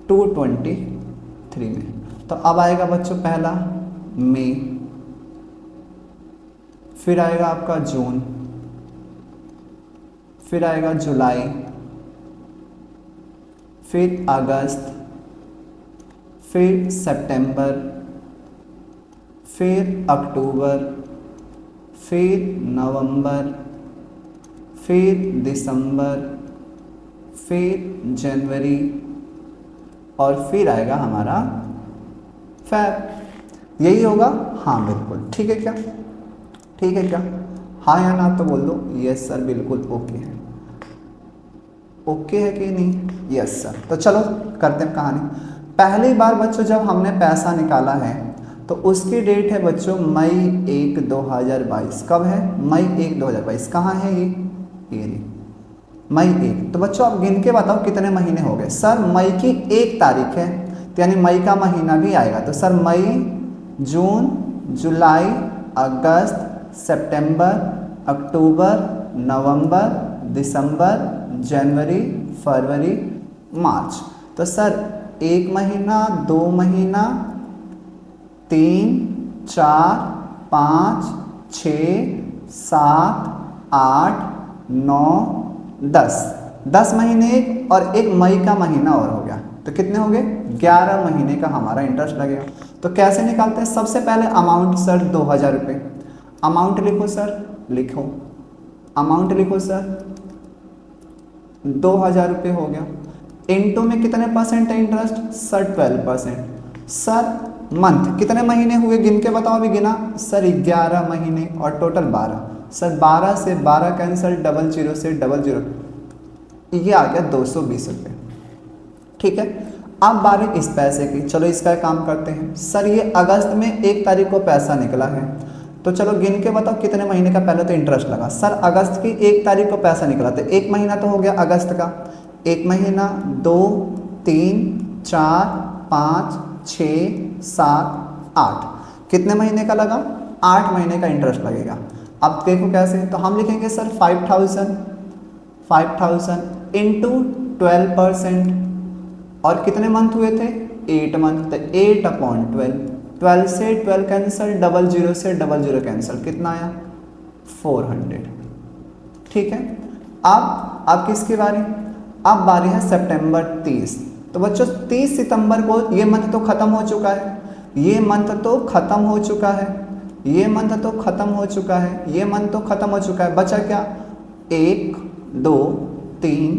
2023 में। तो अब आएगा बच्चों पहला मई, फिर आएगा आपका जून, फिर आएगा जुलाई, फिर अगस्त, फिर सितंबर, फिर अक्टूबर, फिर नवंबर, फिर दिसंबर, फिर जनवरी, और फिर आएगा हमारा फेब। यही होगा? हाँ बिल्कुल, ठीक है क्या? ठीक है क्या? हाँ या ना तो बोल दो यस सर, बिल्कुल ओके है। ओके है कि नहीं? Yes sir. तो चलो करते हैं कहानी। पहली बार बच्चों जब हमने पैसा निकाला है तो उसकी डेट है बच्चों मई 1 2022। कब है? मई 1 2022। कहाँ है ये नहीं, मई 1। तो बच्चों आप गिन के बताओ कितने महीने हो गए? सर मई की 1 तारीख है, तो यानी मई का महीना भी आएगा। तो सर मई, जून, जुलाई, अगस्त, सितंबर, अक्टूबर, नवंबर, दिसंबर, जनवरी, फरवरी, मार्च। तो सर 1 महीना, 2 महीना, 3, 4, 5, 6, 7, 8, 9, 10 महीने एक, और एक मई का महीना और हो गया, तो कितने हो गए? 11 महीने का हमारा इंटरेस्ट लगेगा। तो कैसे निकालते हैं? सबसे पहले अमाउंट सर 2000 रुपये, अमाउंट लिखो सर, लिखो अमाउंट लिखो सर, 2000 रुपये हो गया। इनटू में कितने परसेंट है इंटरेस्ट? सर 12%। सर मंथ कितने महीने हुए गिन के बताओ, अभी गिना सर 11 महीने और टोटल 12। सर 12 से 12 कैंसिल, 00 से 00, ये आ गया 220 रुपये, ठीक है। अब बारी इस पैसे की, चलो इसका काम करते हैं। सर ये अगस्त में 1 तारीख को पैसा निकला है, तो चलो गिन के बताओ कितने महीने का पहले तो इंटरेस्ट लगा। सर अगस्त की 1 तारीख को पैसा निकला, तो 1 महीना तो हो गया अगस्त का, 1 महीना, 2, 3, 4, 5, 6, 7, 8, कितने महीने का लगा? 8 महीने का इंटरेस्ट लगेगा। अब देखो कैसे, तो हम लिखेंगे सर 5000 इंटू 12%, और कितने मंथ हुए थे? 8 मंथ, तो 8/12, 12 से 12 कैंसिल, 00 से 00 कैंसिल, कितना आया? 400, ठीक है। अब किसकी बारी? अब बारी है सितंबर 30। तो बच्चों 30 सितंबर को ये मंथ तो खत्म हो चुका है, ये मंथ तो खत्म हो चुका है, ये मंथ तो खत्म हो चुका है, ये मंथ तो खत्म हो चुका है। बचा क्या? 1, 2, 3,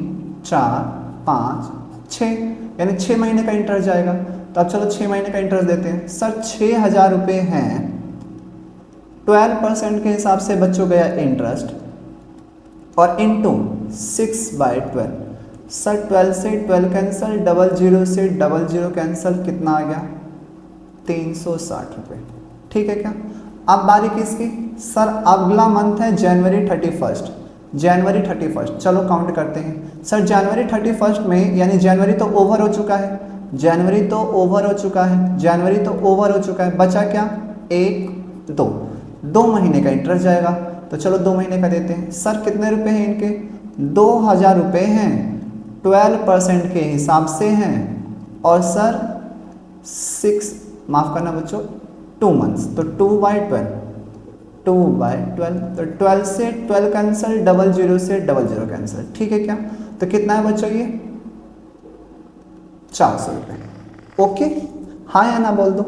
4, 5, 6, यानी 6 महीने का इंटरेस्ट जाएगा। तो अब चलो 6 महीने का इंटरेस्ट देते हैं। सर 6000 रुपये हैं, 12% के हिसाब से बच्चों गया इंटरेस्ट, और इंटू 6/12। सर 12 से 12 कैंसिल, 00 से 00 कैंसिल, कितना आ गया? 360 रुपये, ठीक है क्या। अब बारी किसकी? सर अगला मंथ है जनवरी 31, जनवरी 31, चलो काउंट करते हैं। सर जनवरी 31 में, यानी जनवरी तो ओवर हो चुका है, जनवरी तो ओवर हो चुका है, जनवरी तो ओवर हो चुका है, बचा क्या? 1, 2, 2 महीने का इंटरेस्ट जाएगा, तो चलो 2 महीने का देते हैं। सर कितने रुपए हैं इनके, 2000 रुपये हैं, 12% के हिसाब से हैं, और सर 6 माफ़ करना बच्चों 2 मंथ्स, तो 2/12, 2/12, तो 12 से 12 कैंसिल, 00 से 00 कैंसिल, ठीक है क्या। तो कितना है बच्चों ये 400 रुपये। ओके, हाँ या ना बोल दो,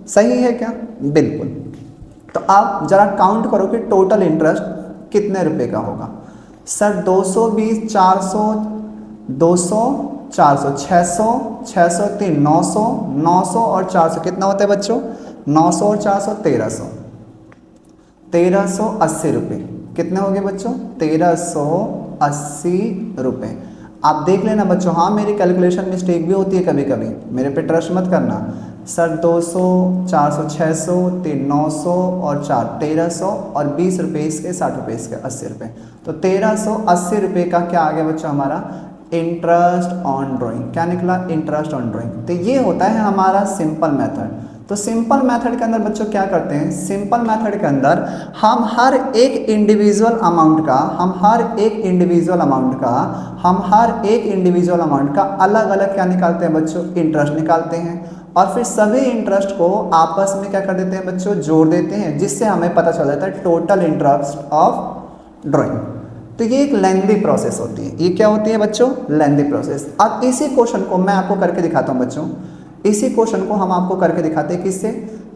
सही है क्या, बिल्कुल। तो आप जरा काउंट करो कि टोटल इंटरेस्ट कितने रुपए का होगा। सर 220, 400, 200, 400, 600, 600, 3, 900, 900 और 400 कितना होता है बच्चों, 900 और 400 1300, 1380 रुपये। कितने हो गए बच्चों, 1380 रुपये। आप देख लेना बच्चों, हाँ मेरी कैलकुलेशन मिस्टेक भी होती है कभी कभी, मेरे पे ट्रस्ट मत करना। सर 200, 400, 600, 3, 900 और 4 1300 और 20 रुपये इसके, 60 रुपये इसके, 80 रुपये। तो 1380 रुपये का क्या आ गया बच्चों हमारा इंटरेस्ट ऑन ड्राइंग। क्या निकला, इंटरेस्ट ऑन ड्राइंग। तो ये होता है हमारा सिंपल मेथड। तो सिंपल मेथड के अंदर बच्चों क्या करते हैं, सिंपल मेथड के अंदर हम हर एक इंडिविजुअल अमाउंट का, हम हर एक इंडिविजुअल अमाउंट का अलग अलग क्या निकालते हैं बच्चों, इंटरेस्ट निकालते हैं, और फिर सभी इंटरेस्ट को आपस में क्या कर देते हैं बच्चों, जोड़ देते हैं, जिससे हमें पता चल जाता है टोटल इंटरेस्ट ऑफ ड्राइंग। तो ये एक लेंदी प्रोसेस होती है। ये क्या होती है बच्चों, लेंदी प्रोसेस। अब इसी क्वेश्चन को मैं आपको करके दिखाता हूँ बच्चों, इसी क्वेश्चन को हम आपको करके दिखाते हैं,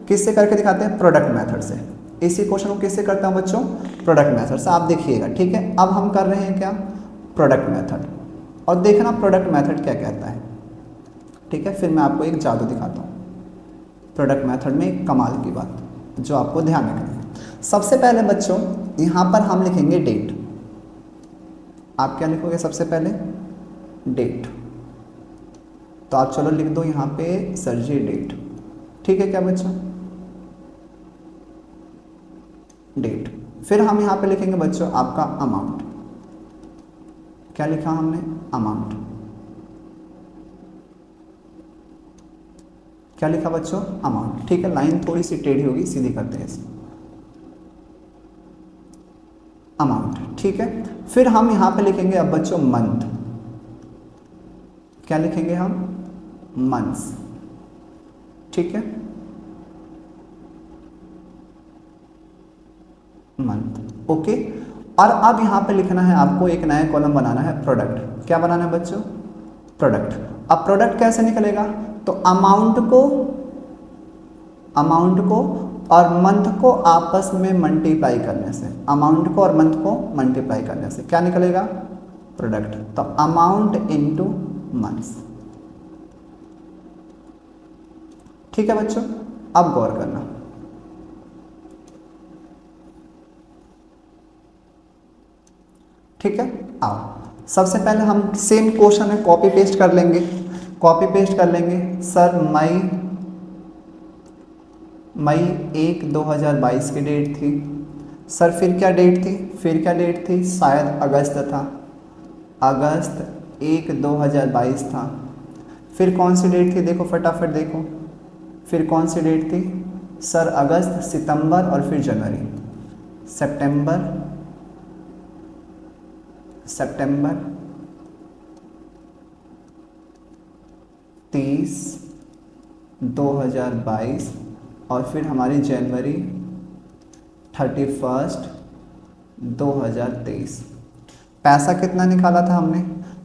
किससे करके दिखाते हैं, प्रोडक्ट मेथड से। इसी क्वेश्चन को किससे करता हूँ बच्चों, प्रोडक्ट मेथड से। आप देखिएगा, ठीक है। अब हम कर रहे हैं क्या, प्रोडक्ट मेथड, और देखना प्रोडक्ट मेथड क्या कहता है, ठीक है। फिर मैं आपको एक जादू दिखाता हूँ प्रोडक्ट मेथड में, एक कमाल की बात जो आपको ध्यान रखनी है। सबसे पहले बच्चों यहाँ पर हम लिखेंगे डेट। आप क्या लिखोगे सबसे पहले, डेट। तो आप चलो लिख दो यहाँ पे सर जी डेट, ठीक है क्या बच्चों, डेट। फिर हम यहाँ पे लिखेंगे बच्चों आपका अमाउंट। क्या लिखा हमने, अमाउंट। क्या लिखा बच्चों, अमाउंट, ठीक है। लाइन थोड़ी सी टेढ़ी होगी, सीधी करते हैं इसे, अमाउंट, ठीक है। फिर हम यहाँ पे लिखेंगे अब बच्चों मंथ। क्या लिखेंगे हम, मंथ्स, ठीक है, मंथ, ओके। और अब यहाँ पे लिखना है आपको, एक नया कॉलम बनाना है, प्रोडक्ट। क्या बनाना है बच्चों, प्रोडक्ट। अब प्रोडक्ट कैसे निकलेगा, तो अमाउंट को और मंथ को आपस में मल्टीप्लाई करने से, अमाउंट को और मंथ को मल्टीप्लाई करने से क्या निकलेगा, प्रोडक्ट। तो अमाउंट इनटू मंथ्स, ठीक है बच्चों। अब गौर करना, ठीक है। आओ सबसे पहले हम सेम क्वेश्चन है कॉपी पेस्ट कर लेंगे, सर मई 1 2022 की डेट थी। सर फिर क्या डेट थी, शायद अगस्त था, अगस्त 1 2022 था। फिर कौन सी डेट थी, देखो फटाफट देखो, फिर कौन सी डेट थी, सर अगस्त, सितंबर और फिर जनवरी, सितंबर 30 2022 और फिर हमारी जनवरी 31 2023। पैसा कितना निकाला था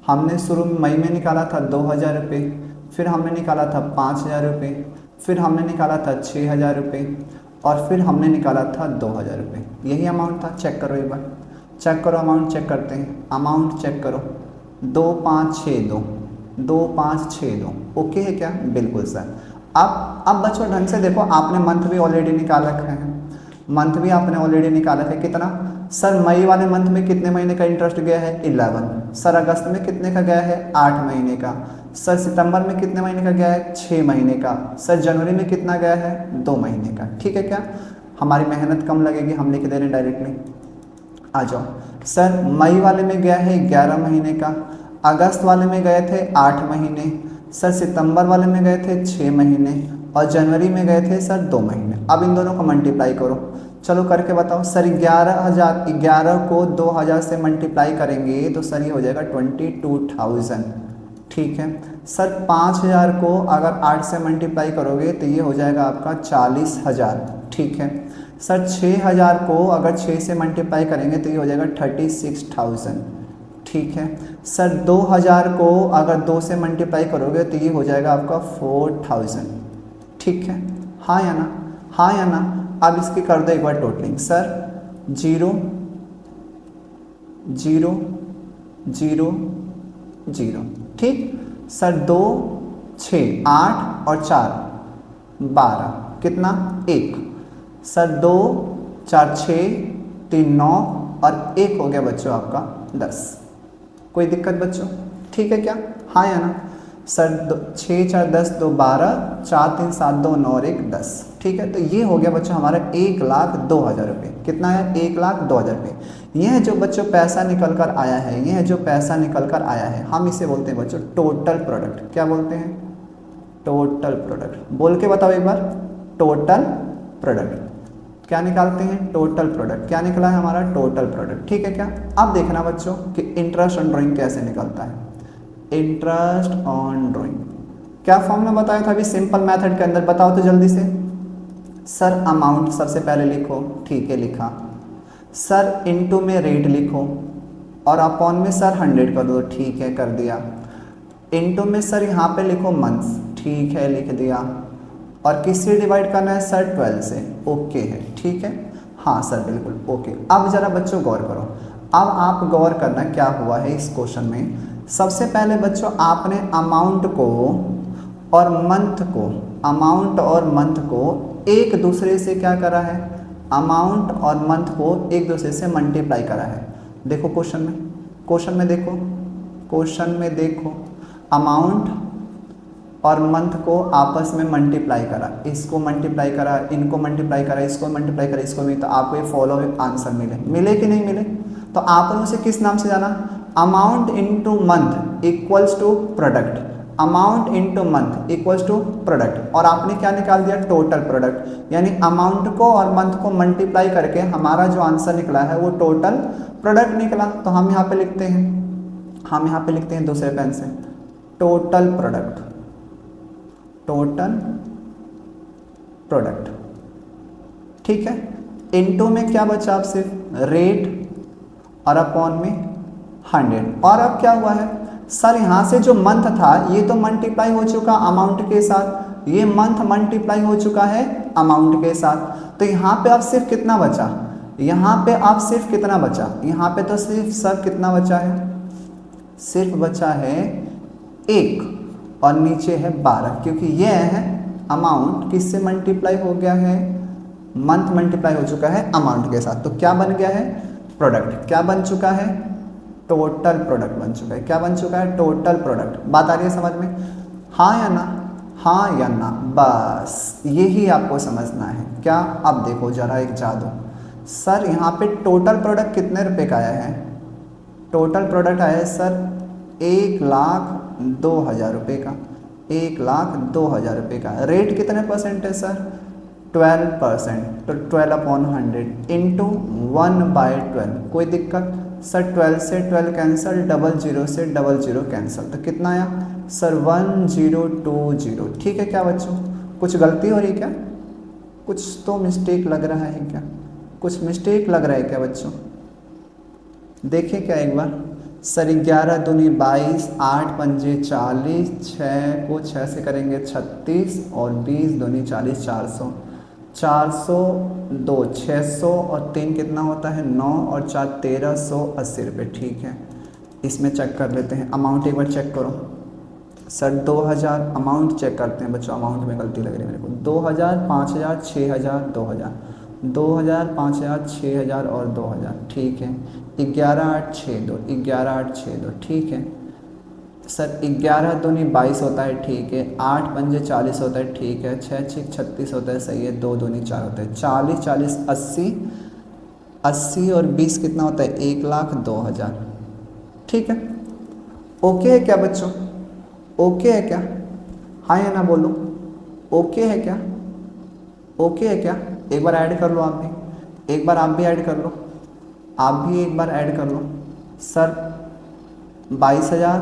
हमने शुरू में मई में निकाला था 2000 रुपये, फिर हमने निकाला था 5000 रुपये, फिर हमने निकाला था 6000 रुपये और फिर हमने निकाला था 2000 रुपये। यही अमाउंट था। चेक करो एक बार, चेक करो, अमाउंट चेक करते हैं, अमाउंट चेक करो, 2562 ओके है क्या, बिल्कुल सर। अब बच्चों ढंग से देखो, आपने मंथ भी ऑलरेडी निकाल रखा है, मंथ भी आपने ऑलरेडी निकाला है। कितना, सर मई वाले मंथ में कितने महीने का इंटरेस्ट गया है 11। सर अगस्त में कितने का गया है 8 महीने का। सर सितंबर में कितने महीने का गया है 6 महीने का। सर जनवरी में कितना गया है 2 महीने का। ठीक है क्या, हमारी मेहनत कम लगेगी, हम लिख दे रहे हैं डायरेक्टली। आ जाओ, सर मई वाले में गया है 11 महीने का, अगस्त वाले में गए थे 8 महीने, सर सितंबर वाले में गए थे 6 महीने और जनवरी में गए थे सर 2 महीने। अब इन दोनों को मल्टीप्लाई करो, चलो करके बताओ सर। 11,000, 11 को 2000 से मल्टीप्लाई करेंगे तो सर ये हो जाएगा 22,000। ठीक है सर। 5000 को अगर 8 से मल्टीप्लाई करोगे तो ये हो जाएगा आपका 40,000। ठीक है सर। 6000 को अगर 6 से मल्टीप्लाई करेंगे तो ये हो जाएगा 36,000। ठीक है सर। 2000 को अगर 2 से मल्टीप्लाई करोगे तो ये हो जाएगा आपका 4000। ठीक है, हाँ या ना, हाँ या ना। अब इसकी कर दो एक बार टोटलिंग सर। 0 0 0 0। ठीक सर। 2 6 8 और 4 12 कितना 1। सर 2 4 6 3 9 और 1 हो गया बच्चों आपका 10। कोई दिक्कत बच्चों? ठीक है क्या, हाँ या ना सर। 6 4 10 2 12 4 3 7 2 9 और 1 10। ठीक है, तो ये हो गया बच्चों हमारा 1,02,000 रुपये। कितना है? 1,02,000 रुपये। यह जो बच्चों पैसा निकल कर आया है, यह जो पैसा निकल कर आया है, हम इसे बोलते हैं बच्चों टोटल प्रोडक्ट। क्या बोलते हैं? Total product. बोल के बताओ एक बार, टोटल प्रोडक्ट। क्या निकालते हैं? Total product. क्या निकला है हमारा? Total product. ठीक है क्या? अब देखना बच्चों कि इंटरेस्ट ऑन ड्राइंग कैसे निकलता है। इंटरेस्ट ऑन ड्राइंग क्या फॉर्मूला बताया था अभी सिंपल मेथड के अंदर? बताओ तो जल्दी से। सर अमाउंट सबसे पहले लिखो। ठीक है, लिखा। सर इनटू में रेट लिखो और अपॉन में सर 100 कर दो। ठीक है, कर दिया। इनटू में सर यहाँ पे लिखो मंथ्स। ठीक है, लिख दिया। और किससे डिवाइड करना है सर? 12 से। ओके है, ठीक है, हाँ सर बिल्कुल ओके। अब जरा बच्चों गौर करो। अब आप गौर करना क्या हुआ है इस क्वेश्चन में। सबसे पहले बच्चों आपने अमाउंट को और मंथ को, अमाउंट और मंथ को एक दूसरे से क्या करा है? अमाउंट और मंथ को एक दूसरे से मल्टीप्लाई करा है। देखो क्वेश्चन में, क्वेश्चन में देखो, क्वेश्चन में देखो। अमाउंट और मंथ को आपस में मल्टीप्लाई करा, इसको मल्टीप्लाई करा, इनको मल्टीप्लाई करा, इसको मल्टीप्लाई करा, इसको भी, तो आपको ये फॉलोइंग आंसर मिले। मिले कि नहीं मिले? तो आपने उसे किस नाम से जाना? Amount into month equals to product. Amount into month equals to product. और आपने क्या निकाल दिया? Total product. यानी अमाउंट को और मंथ को मल्टीप्लाई करके हमारा जो आंसर निकला है वो टोटल प्रोडक्ट निकला। तो हम यहाँ पे लिखते हैं, हम यहाँ पे लिखते हैं दूसरे पेन से, टोटल प्रोडक्ट। Total product. ठीक है। इनटू में क्या बचा? आप सिर्फ रेट और अपॉन में 100। और अब क्या हुआ है सर? यहाँ से जो मंथ था ये तो मल्टीप्लाई हो चुका अमाउंट के साथ, ये मंथ मल्टीप्लाई हो चुका है अमाउंट के साथ। तो यहाँ पे अब सिर्फ कितना बचा? यहाँ पे अब सिर्फ कितना बचा? यहाँ पे तो सिर्फ सर कितना बचा है? सिर्फ बचा है 1 और नीचे है 12, क्योंकि ये है अमाउंट किससे मल्टीप्लाई हो गया है? मंथ मल्टीप्लाई हो चुका है अमाउंट के साथ। तो क्या बन गया है? प्रोडक्ट। क्या बन चुका है? टोटल प्रोडक्ट बन चुका है। क्या बन चुका है? Total product. बात आ रही है समझ में? हाँ या ना, हाँ या ना, बस यही आपको समझना है। क्या? अब देखो जरा एक जादू। सर यहाँ पे टोटल प्रोडक्ट कितने रुपए का आया है? टोटल प्रोडक्ट आया है सर 1,02,000 रुपये का। 1,02,000 रुपये का। रेट कितने परसेंट है सर? 12%। तो 12 अपॉन 100 इंटू 1/12। कोई दिक्कत? सर 12 से 12 कैंसिल, 00 से 00 कैंसिल, तो कितना आया सर? 1020। ठीक है क्या बच्चों? कुछ गलती हो रही क्या? कुछ तो मिस्टेक लग रहा है क्या? कुछ मिस्टेक लग रहा है क्या बच्चों? देखिए क्या एक बार। सर 11 दूनी 22, 8 पंजे 40, 6 को 6 से करेंगे 36 और 20 दूनी 40, 400। 400 2 600 और 3 कितना होता है? 9 और 4 1380 रुपये। ठीक है, इसमें चेक कर लेते हैं। अमाउंट एक बार चेक करो सर। 2000 अमाउंट चेक करते हैं बच्चों। अमाउंट में गलती लग रही है मेरे को। 2000, 5000, 6000, 2000, 2000, 5000, 6000 और 2000। ठीक है। 11,862, 11,862। ठीक है सर। 11 दूनी 22 होता है। ठीक है। 8 पंजे 40 होता है। ठीक है। 6 6 36 होता है। सही है। 2 दूनी 4 होता है। 40 40 80, 80 और 20 कितना होता है? 1,02,000। ठीक है। ओके है क्या बच्चों? ओके है क्या? हाँ या ना बोलो। ओके है क्या? ओके है क्या? एक बार ऐड कर लो आप भी। एक बार आप भी ऐड कर लो, आप भी एक बार ऐड कर लो। सर 22,000,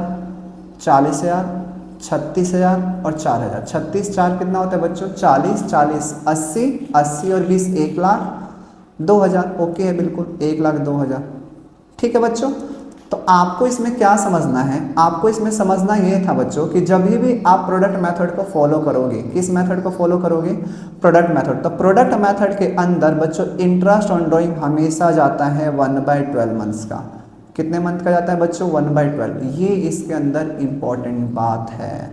40,000, 36,000 और 4,000। 36 4 कितना होता है बच्चों? 40, 40 80, 80 और 20 1,02,000। ओके है, बिल्कुल 1,02,000। ठीक है बच्चों, तो आपको इसमें क्या समझना है? आपको इसमें समझना ये था बच्चों कि जब भी आप प्रोडक्ट मेथड को फॉलो करोगे, किस मेथड को फॉलो करोगे? Product method. तो प्रोडक्ट मेथड के अंदर बच्चों इंटरेस्ट ऑन ड्राइंग हमेशा जाता है 1/12 मंथ्स का। कितने मंथ का जाता है बच्चों? 1/12। ये इसके अंदर इंपॉर्टेंट बात है।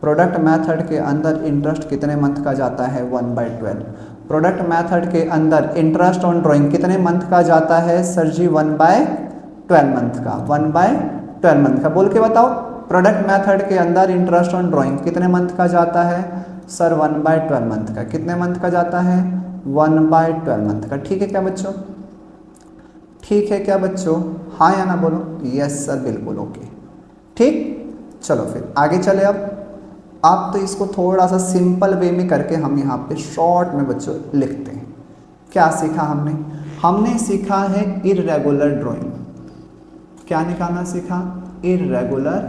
प्रोडक्ट मेथड के अंदर इंटरेस्ट कितने मंथ का जाता है? 1/12। प्रोडक्ट मेथड के अंदर इंटरेस्ट ऑन ड्राइंग कितने मंथ का जाता है सर जी? 1/12 मंथ का। 1/12 मंथ का बोल के बताओ। प्रोडक्ट मेथड के अंदर इंटरेस्ट ऑन ड्राइंग कितने मंथ का जाता है सर? 1/12 मंथ का। कितने मंथ का जाता है? 1/12 मंथ का। ठीक है क्या बच्चों? ठीक है क्या बच्चों? हाँ या ना बोलो? यस सर, बिल्कुल ओके। ठीक, चलो फिर आगे चले। अब तो इसको थोड़ा सा सिंपल वे में करके हम यहाँ पे शॉर्ट में बच्चों लिखते हैं। क्या सीखा हमने? हमने सीखा है इर्रेगुलर ड्राइंग। क्या निकालना सीखा? Irregular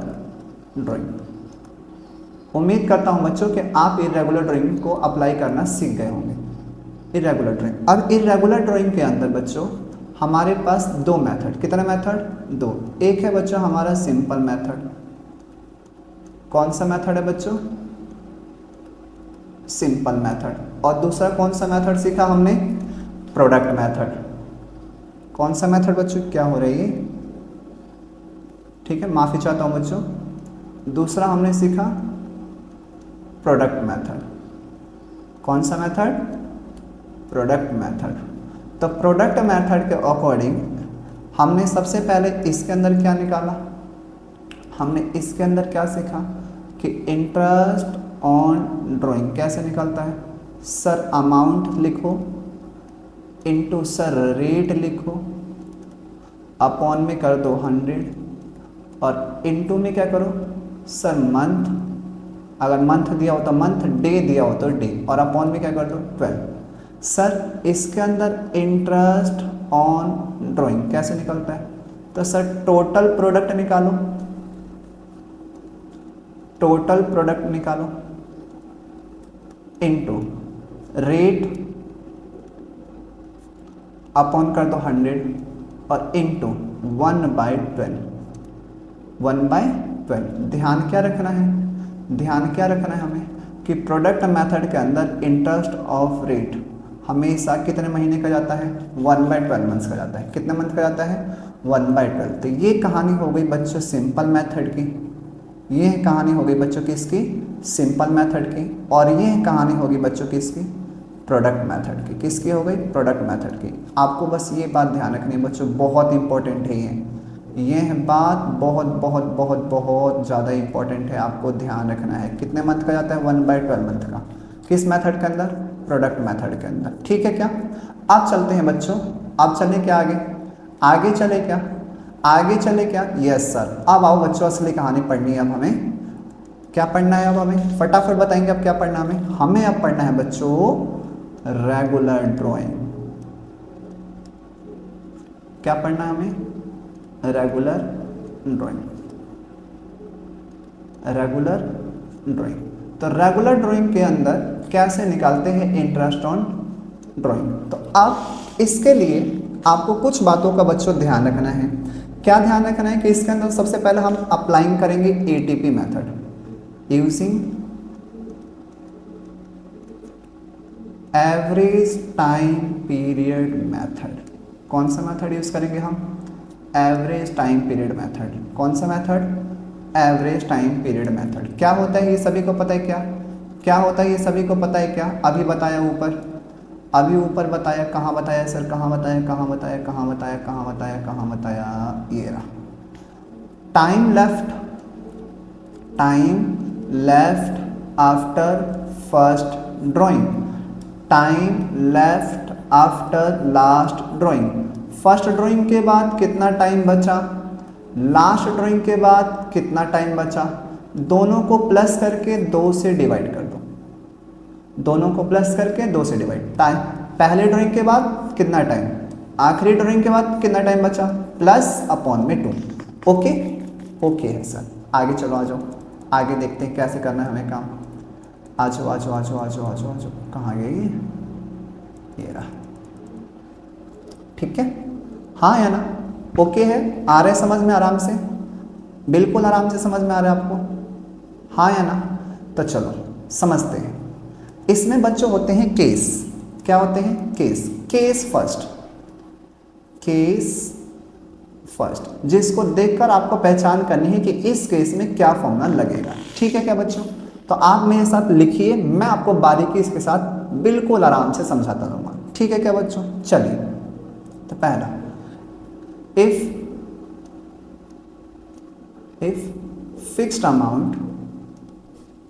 drawing. उम्मीद करता हूँ बच्चों कि आप इर्रेगुलर ड्राइंग को अप्लाई करना सीख गए होंगे। Irregular drawing. अब इर्रेगुलर ड्राइंग के अंदर बच्चों हमारे पास दो मेथड। कितने मेथड? दो। एक है बच्चों हमारा सिंपल मेथड। कौन सा मेथड है बच्चों? Simple method. और दूसरा कौन सा मेथड सीखा हमने? Product method. कौन सा मेथड बच्चों? क्या हो रही है? ठीक है, माफी चाहता हूं बच्चों। दूसरा हमने सीखा प्रोडक्ट मेथड। कौन सा मेथड? Product method. तो प्रोडक्ट मेथड के अकॉर्डिंग हमने सबसे पहले इसके अंदर क्या निकाला? हमने इसके अंदर क्या सीखा कि इंटरेस्ट ऑन ड्राइंग कैसे निकलता है? सर अमाउंट लिखो इनटू सर रेट लिखो, अपॉन में कर दो 100 और इनटू में क्या करो सर मंथ। अगर मंथ दिया हो तो मंथ, डे दिया हो तो डे, और अपॉन में क्या कर दो 12। सर इसके अंदर इंटरेस्ट ऑन ड्राइंग कैसे निकलता है? तो सर टोटल प्रोडक्ट निकालो, टोटल प्रोडक्ट निकालो इनटू रेट अपॉन कर दो 100 और इनटू 1/12। 1/12। ध्यान क्या रखना है? ध्यान क्या रखना है हमें कि प्रोडक्ट मेथड के अंदर इंटरेस्ट ऑफ रेट हमेशा कितने महीने का जाता है? 1/12 मंथ्स का जाता है। कितने मंथ का जाता है? 1/12। तो ये कहानी हो गई बच्चों सिंपल मेथड की। ये कहानी हो गई बच्चों की इसकी सिंपल मेथड की, और ये कहानी होगी बच्चों की इसकी प्रोडक्ट मेथड की। किसकी हो गई? प्रोडक्ट मेथड की। आपको बस ये बात ध्यान रखनी है बच्चों, बहुत इंपॉर्टेंट है ये बात बहुत बहुत बहुत बहुत ज़्यादा इंपॉर्टेंट है, आपको ध्यान रखना है। कितने मंथ का जाता है? 1/12 मंथ का। किस मेथड के अंदर? प्रोडक्ट मेथड के अंदर। ठीक है क्या? अब चलते हैं बच्चों, अब चले क्या आगे? आगे चले क्या? आगे चले क्या? Yes sir. अब आओ बच्चों, असली कहानी पढ़नी है। अब हमें क्या पढ़ना है? अब हमें फटाफट बताएंगे अब क्या पढ़ना है हमें। हमें अब पढ़ना है बच्चों रेगुलर ड्राइंग। क्या पढ़ना है हमें? Regular drawing. Regular drawing. तो रेगुलर ड्राइंग के अंदर कैसे निकालते हैं इंटरेस्ट ऑन ड्राइंग? तो अब इसके लिए आपको कुछ बातों का बच्चों ध्यान रखना है। क्या ध्यान रखना है कि इसके अंदर सबसे पहले हम अप्लाइंग करेंगे ATP method, using average time period method. कौन सा मेथड यूज करेंगे हम? Average time period method. कौन सा method? Average time period method. क्या होता है ये सभी को पता है? क्या होता है ये सभी को पता है? क्या अभी बताया ऊपर, अभी ऊपर बताया। कहाँ बताया सर? कहाँ बताया? कहाँ बताया? कहाँ बताया? कहाँ बताया? कहाँ बताया? ये रहा। Time left after first drawing, time left after last drawing. First drawing के बाद कितना टाइम बचा, लास्ट ड्राइंग के बाद कितना टाइम बचा, दोनों को प्लस करके 2 से डिवाइड कर दो। दोनों को प्लस करके 2 से डिवाइड। पहले ड्राइंग के बाद कितना टाइम, आखिरी ड्राइंग के बाद कितना टाइम बचा, प्लस अपॉन में 2। ओके ओके है सर। आगे चलो, आ जाओ, आगे देखते हैं कैसे करना है हमें काम। आ जाओ आ जाओ आ जाओ आ जाओ आ जाओ आ जाओ, कहाँ गई ये रहा, ठीक है, हाँ या ना, ओके है, आ रहे समझ में आराम से, बिल्कुल आराम से समझ में आ रहा है आपको, हाँ या ना। तो चलो समझते हैं। इसमें बच्चों होते हैं केस, क्या होते हैं, case, case first, case first, जिसको देखकर आपको पहचान करनी है कि इस केस में क्या फॉर्मूला लगेगा। ठीक है क्या बच्चों, तो आप मेरे साथ लिखिए, मैं आपको बारीकी इसके साथ बिल्कुल आराम से समझाता रहूँगा। ठीक है क्या बच्चों, चलिए। तो पहला, if fixed amount,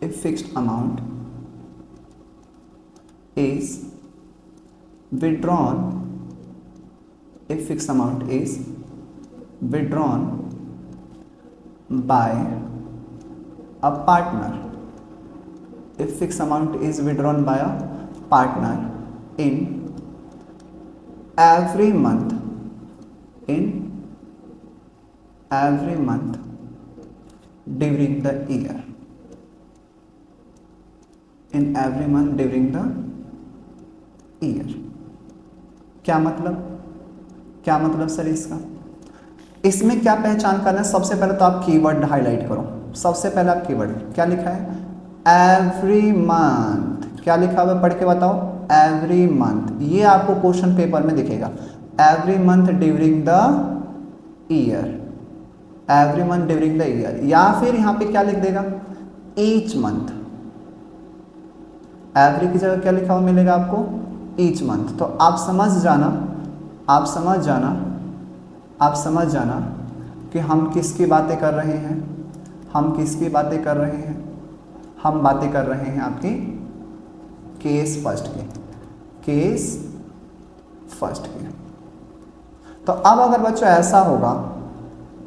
if fixed amount is withdrawn, if fixed amount is withdrawn by a partner, if fixed amount is withdrawn by a partner in every month, in every month during the year, in every month during the year। क्या मतलब, क्या मतलब sir इसका, इसमें क्या पहचान करना है, सबसे पहले तो आप कीवर्ड हाईलाइट करो। सबसे पहले आप कीवर्ड क्या लिखा है, एवरी मंथ, क्या लिखा हुआ है पढ़ के बताओ, एवरी मंथ, ये आपको क्वेश्चन पेपर में दिखेगा, every month during the year, every month during the year, या फिर यहाँ पे क्या लिख देगा, ईच मंथ, एवरी की जगह क्या लिखा हुआ मिलेगा आपको, ईच मंथ। तो आप समझ जाना, आप समझ जाना, आप समझ जाना कि हम किसकी बातें कर रहे हैं, हम किसकी बातें कर रहे हैं, हम बातें कर रहे हैं आपकी केस फर्स्ट की, केस फर्स्ट की। तो अब अगर बच्चों ऐसा होगा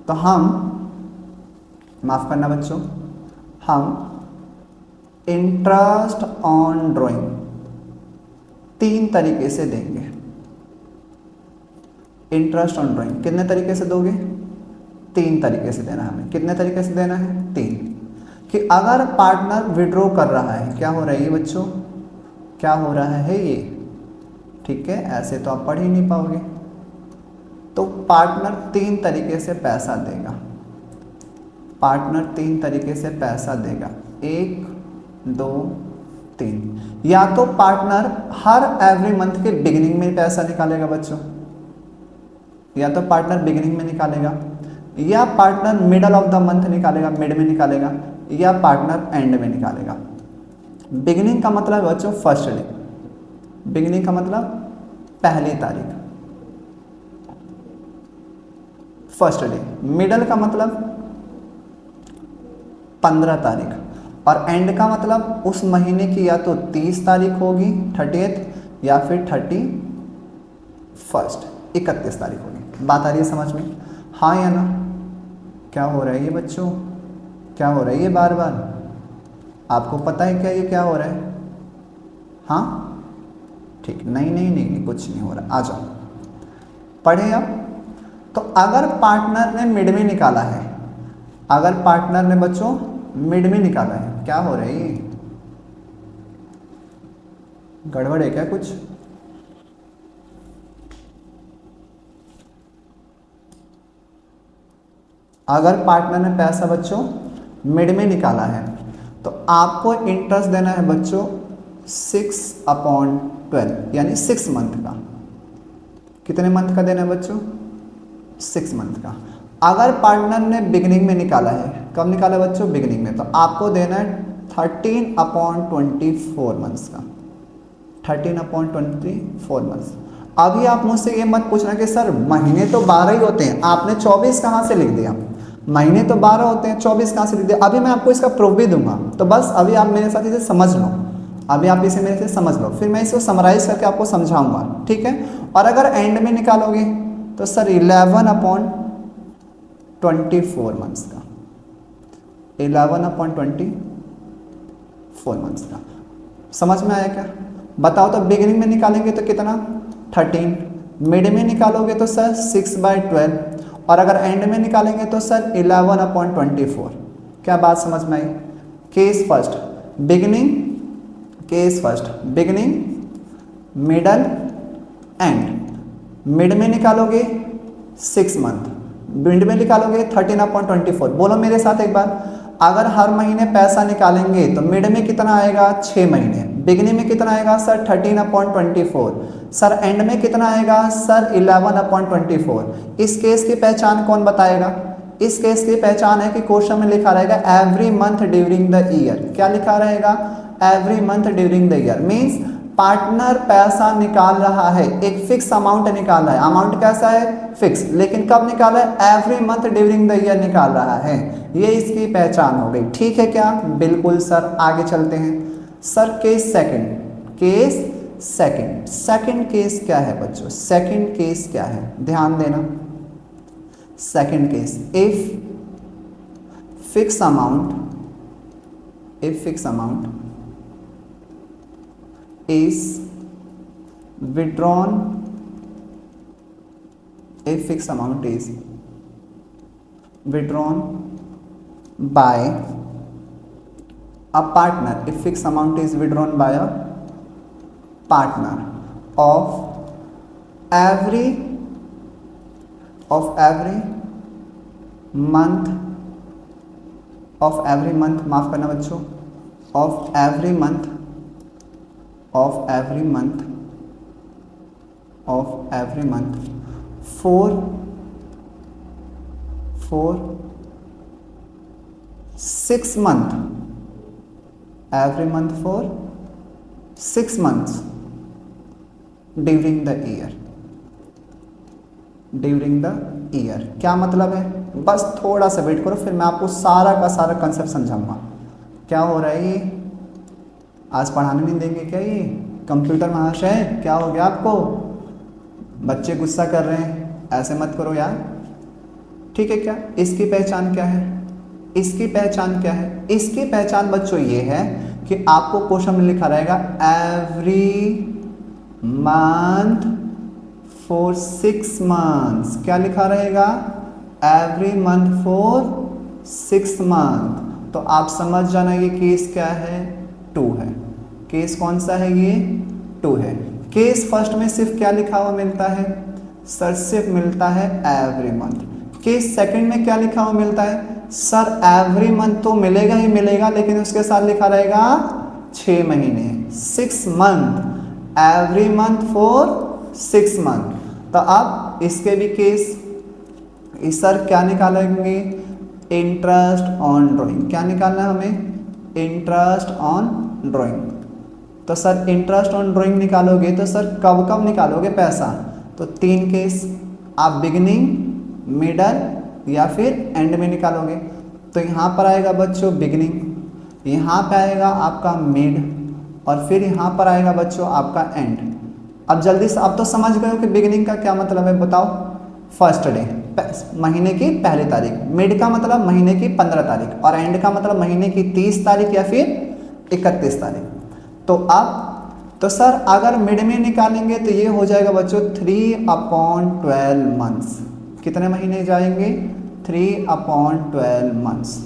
तो हम, माफ करना बच्चों, हम इंटरेस्ट ऑन ड्राइंग 3 तरीके से देंगे। इंटरेस्ट ऑन ड्राइंग कितने तरीके से दोगे, 3 तरीके से देना है हमें। कितने तरीके से देना है, 3। कि अगर पार्टनर विड्रॉ कर रहा है, क्या हो रहा है ये बच्चों, क्या हो रहा है ये, ठीक है, ऐसे तो आप पढ़ ही नहीं पाओगे। तो पार्टनर 3 तरीके से पैसा देगा, पार्टनर 3 तरीके से पैसा देगा, 1 2 3। या तो पार्टनर हर एवरी मंथ के बिगिनिंग में पैसा निकालेगा बच्चों, या तो पार्टनर बिगिनिंग में निकालेगा, या partner middle of the month निकालेगा, मिड में निकालेगा, या पार्टनर एंड में निकालेगा। बिगिनिंग का मतलब बच्चों फर्स्ट डे, बिगिनिंग का मतलब पहली तारीख, फर्स्ट डे। मिडल का मतलब 15 तारीख, और एंड का मतलब उस महीने की या तो 30 तारीख होगी 30th, या फिर 31st 31 तारीख होगी। बात आ रही है समझ में, हाँ या ना। क्या हो रहा है ये बच्चों, क्या हो रहा है ये, बार बार आपको पता है क्या ये क्या हो रहा है, हाँ ठीक, नहीं नहीं नहीं, नहीं कुछ नहीं हो रहा, आ जाओ पढ़े अब। तो अगर पार्टनर ने मिड में निकाला है, अगर पार्टनर ने बच्चों मिड में निकाला है, क्या हो रहा है ये, गड़बड़ है क्या कुछ, अगर पार्टनर ने पैसा बच्चों मिड में निकाला है तो आपको इंटरेस्ट देना है बच्चों 6/12 यानी 6 मंथ का। कितने मंथ का देना है बच्चों, 6 मंथ का। अगर पार्टनर ने बिगिनिंग में निकाला है, कब निकाला बच्चों, बिगिनिंग में, तो आपको देना है 13/24 मंथ्स का, 13/24 मंथ्स। अभी आप मुझसे ये मत पूछना कि सर महीने तो 12 ही होते हैं, आपने 24 कहाँ से लिख दिया, महीने तो 12 होते हैं 24 कहाँ से लिख दिया। अभी मैं आपको इसका प्रूफ भी दूंगा, तो बस अभी आप मेरे साथ इसे समझ लो, अभी आप इसे मेरे से समझ लो, फिर मैं इसको समराइज करके आपको समझाऊंगा, ठीक है। और अगर एंड में निकालोगे तो सर 11/24 मंथ्स का, 11/24 मंथ्स का। समझ में आया क्या, बताओ तो बिगिनिंग में निकालेंगे तो कितना 13, मिड में निकालोगे तो सर 6/12, और अगर एंड में निकालेंगे तो सर 11/24। क्या बात समझ में आई? Case first beginning, case first beginning, middle, end. Mid में निकालोगे 6 मंथ, मिड में निकालोगे 13/24। बोलो मेरे साथ एक बार, अगर हर महीने पैसा निकालेंगे तो मिड में कितना आएगा 6 महीने, बिगिनिंग में कितना आएगा सर 13/24, सर एंड में कितना आएगा सर 11/24। इस केस की पहचान कौन बताएगा? इस केस की पहचान है कि क्वेश्चन में लिखा रहेगा every month during the year. क्या लिखा रहेगा? Every month during the year. Means partner पैसा निकाल रहा है, एक फिक्स अमाउंट निकाल रहा है। अमाउंट कैसा है? फिक्स। लेकिन कब निकाला है? Every month during the year निकाल रहा है। ये इसकी पहचान हो गई। ठीक है क्या? बिल्कुल सर। आगे चलते हैं sir. Case second, case second, second case क्या है बच्चों? सेकंड केस क्या है? ध्यान देना। Second case, if fix amount, if fix amount is withdrawn, a fixed amount is withdrawn by a partner, if fixed amount is withdrawn by a partner of every month, of every month, माफ करना बच्चों, of every month, of every month, of every month for 6 months, every month for 6 months during the year, during the year। क्या मतलब है? बस थोड़ा सा wait करो, फिर मैं आपको सारा का सारा कंसेप्ट समझाऊंगा। क्या हो रहा है ये? आज पढ़ाने नहीं देंगे क्या ये? कंप्यूटर महाशय क्या हो गया आपको? बच्चे गुस्सा कर रहे हैं, ऐसे मत करो यार। ठीक है क्या? इसकी पहचान क्या है? इसकी पहचान क्या है? इसकी पहचान बच्चों ये है कि आपको क्वेश्चन में लिखा रहेगा एवरी मंथ फॉर 6 मंथ्स। क्या लिखा रहेगा? Every month for 6 month. तो आप समझ जाना ये केस क्या है? 2 है। केस कौन सा है? ये 2 है। केस फर्स्ट में सिर्फ क्या लिखा हुआ मिलता है सर? सिर्फ मिलता है एवरी मंथ। केस सेकंड में क्या लिखा हुआ मिलता है सर? एवरी मंथ तो मिलेगा ही मिलेगा, लेकिन उसके साथ लिखा रहेगा 6 महीने, 6 month, every month for 6 month. तो अब इसके भी केस, इस सर क्या निकालेंगे? Interest on drawing. क्या निकालना है हमें? Interest on drawing. तो सर इंटरेस्ट ऑन ड्राइंग निकालोगे तो सर कब कब निकालोगे पैसा? तो 3 केस, आप बिगिनिंग, मिडल या फिर एंड में निकालोगे। तो यहाँ पर आएगा बच्चों बिगिनिंग, यहाँ पे आएगा आपका मिड, और फिर यहाँ पर आएगा बच्चों आपका एंड। अब जल्दी से, अब तो समझ गए हो कि बिगिनिंग का क्या मतलब है? बताओ। फर्स्ट डे, महीने की पहली तारीख। मिड का मतलब महीने की 15 तारीख, और एंड का मतलब महीने की 30 तारीख या फिर 31 तारीख। तो अब तो सर अगर मिड में निकालेंगे तो ये हो जाएगा बच्चों 3/12 मंथ्स। कितने महीने जाएंगे? 3/12 मंथ्स।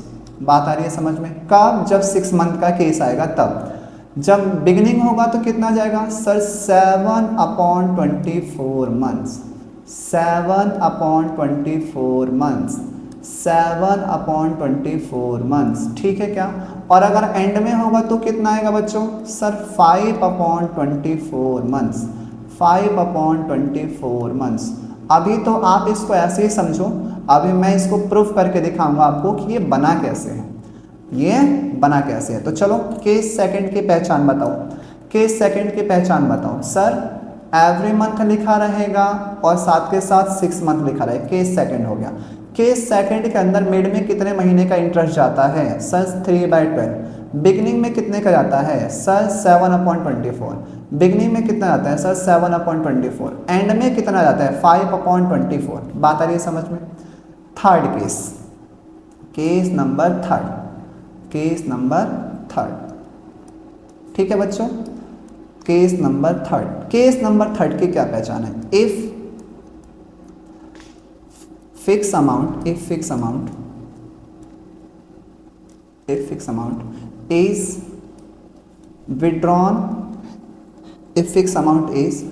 बात आ रही है समझ में? कब? जब 6 मंथ का केस आएगा तब। जब बिगिनिंग होगा तो कितना जाएगा सर? 7/24 months, 7/24 months, 7/24 months. ठीक है क्या? और अगर एंड में होगा तो कितना आएगा बच्चों? Sir 5/24 months, 5/24 months. अभी तो आप इसको ऐसे ही समझो, अभी मैं इसको प्रूफ करके दिखाऊंगा आपको कि ये बना कैसे है, ये बना कैसे है। तो चलो केस सेकंड की पहचान बताओ। केस सेकंड की पहचान बताओ सर। एवरी मंथ लिखा रहेगा और साथ के साथ 6 मंथ लिखा रहेगा। केस सेकंड हो गया। केस सेकंड के अंदर मिड में कितने महीने का इंटरेस्ट जाता है सर? 3/12। बिगनिंग में कितने का जाता है सर? 7/24। बिगनिंग में कितना जाता है सर? 7/24। एंड में कितना जाता है? 5/24। बात आ रही है समझ में? Third case, case number third, case number third. ठीक है बच्चों? Case number third, case number third की क्या पहचान है? If fix amount, if fix amount, if fixed amount is withdrawn, if fixed amount is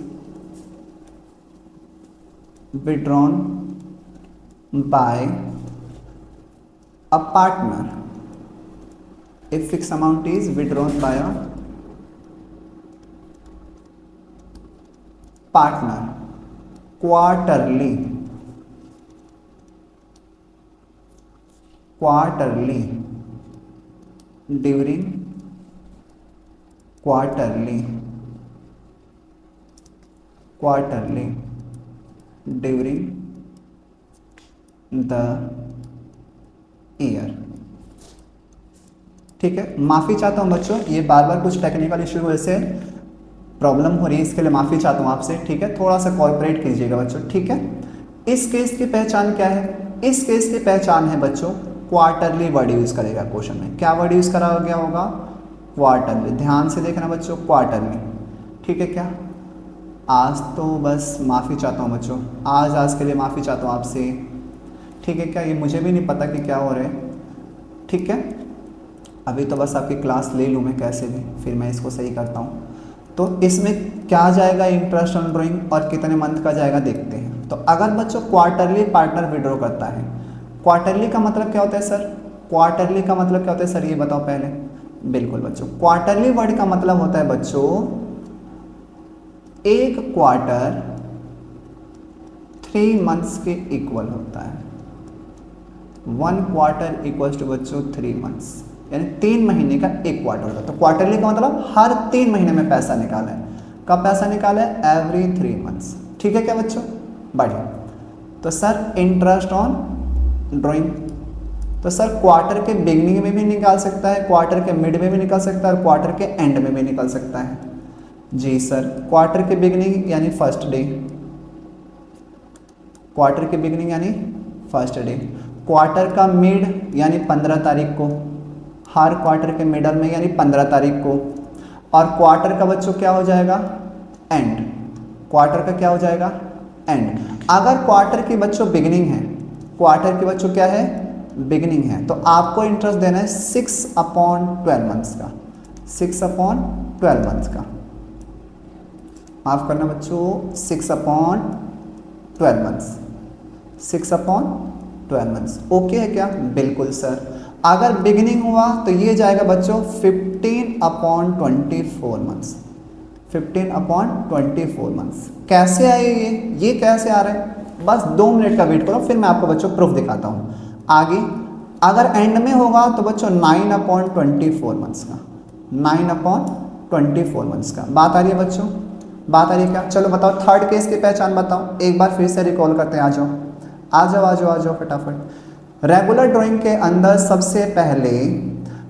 withdrawn by a partner, if fixed amount is withdrawn by a partner quarterly during quarterly during the year। ठीक है, माफ़ी चाहता हूँ बच्चों, ये बार बार कुछ technical issue की वजह से प्रॉब्लम हो रही है, इसके लिए माफ़ी चाहता हूँ आपसे। ठीक है, थोड़ा सा कॉर्पोरेट कीजिएगा बच्चों। ठीक है, इस केस की पहचान क्या है? इस केस की पहचान है बच्चों क्वार्टरली वर्ड यूज़ करेगा क्वेश्चन में। क्या वर्ड यूज़ करा गया होगा? क्वार्टरली। ध्यान से देखना बच्चों, क्वार्टरली। ठीक है क्या? आज तो बस माफ़ी चाहता हूँ बच्चों, आज के लिए माफ़ी चाहता हूँ आपसे। ठीक है क्या? ये मुझे भी नहीं पता कि क्या हो रहा है। ठीक है, अभी तो बस आपकी क्लास ले लूँ मैं कैसे भी, फिर मैं इसको सही करता हूँ। तो इसमें क्या जाएगा इंटरेस्ट ऑन ड्राइंग और कितने मंथ का जाएगा देखते हैं। तो अगर बच्चों क्वार्टरली पार्टनर विड्रॉ करता है, क्वार्टरली का मतलब क्या होता है सर? क्वार्टरली का मतलब क्या होता है सर, ये बताओ पहले। बिल्कुल बच्चों, क्वार्टरली वर्ड का मतलब होता है बच्चों एक क्वार्टर 3 मंथ्स के इक्वल होता है। 1 क्वार्टर इक्वल्स टू बच्चों 3 मंथ्स, यानी 3 महीने का एक क्वार्टर होता है। तो क्वार्टरली का मतलब हर 3 महीने में पैसा निकाला है। कब पैसा निकाला है? Every 3 months. ठीक है क्या बच्चों? बढ़िया। तो सर इंटरेस्ट ऑन ड्राइंग, तो सर क्वार्टर के बिगनिंग में भी निकाल सकता है, क्वार्टर के मिड में भी निकाल सकता है और क्वार्टर के एंड में भी निकाल सकता है। जी सर, क्वार्टर के बिगनिंग यानी फर्स्ट डे, क्वार्टर के बिगनिंग यानी फर्स्ट डे, क्वार्टर का मिड यानी 15 तारीख को, हर क्वार्टर के मिडल में यानी 15 तारीख को, और क्वार्टर का बच्चों क्या हो जाएगा? एंड। क्वार्टर का क्या हो जाएगा? एंड। अगर क्वार्टर की बच्चों बिगनिंग है, क्वार्टर की बच्चों क्या है? बिगनिंग है, तो आपको इंटरेस्ट देना है 6/12 मंथ्स का, 6/12 मंथ्स का। माफ करना बच्चों, 6/12 मंथ्स, 6/12 मंथ्स। ओके है क्या? बिल्कुल सर। अगर बिगिनिंग हुआ तो ये जाएगा बच्चों 15/24 मंथ्स, 15/24 मंथ्स। कैसे आए ये कैसे आ रहा है? बस 2 मिनट का वेट करो, फिर मैं आपको बच्चों प्रूफ दिखाता हूँ आगे। अगर एंड में होगा तो बच्चों 9/24 मंथ्स का, 9/24 मंथ्स का। बात आ रही है बच्चों? बात आ रही है क्या? चलो बताओ थर्ड केस की पहचान बताओ, एक बार फिर से रिकॉल करते हैं। आ जाओ आ जाओ आ जाओ आ जाओ फटाफट। रेगुलर ड्राइंग के अंदर सबसे पहले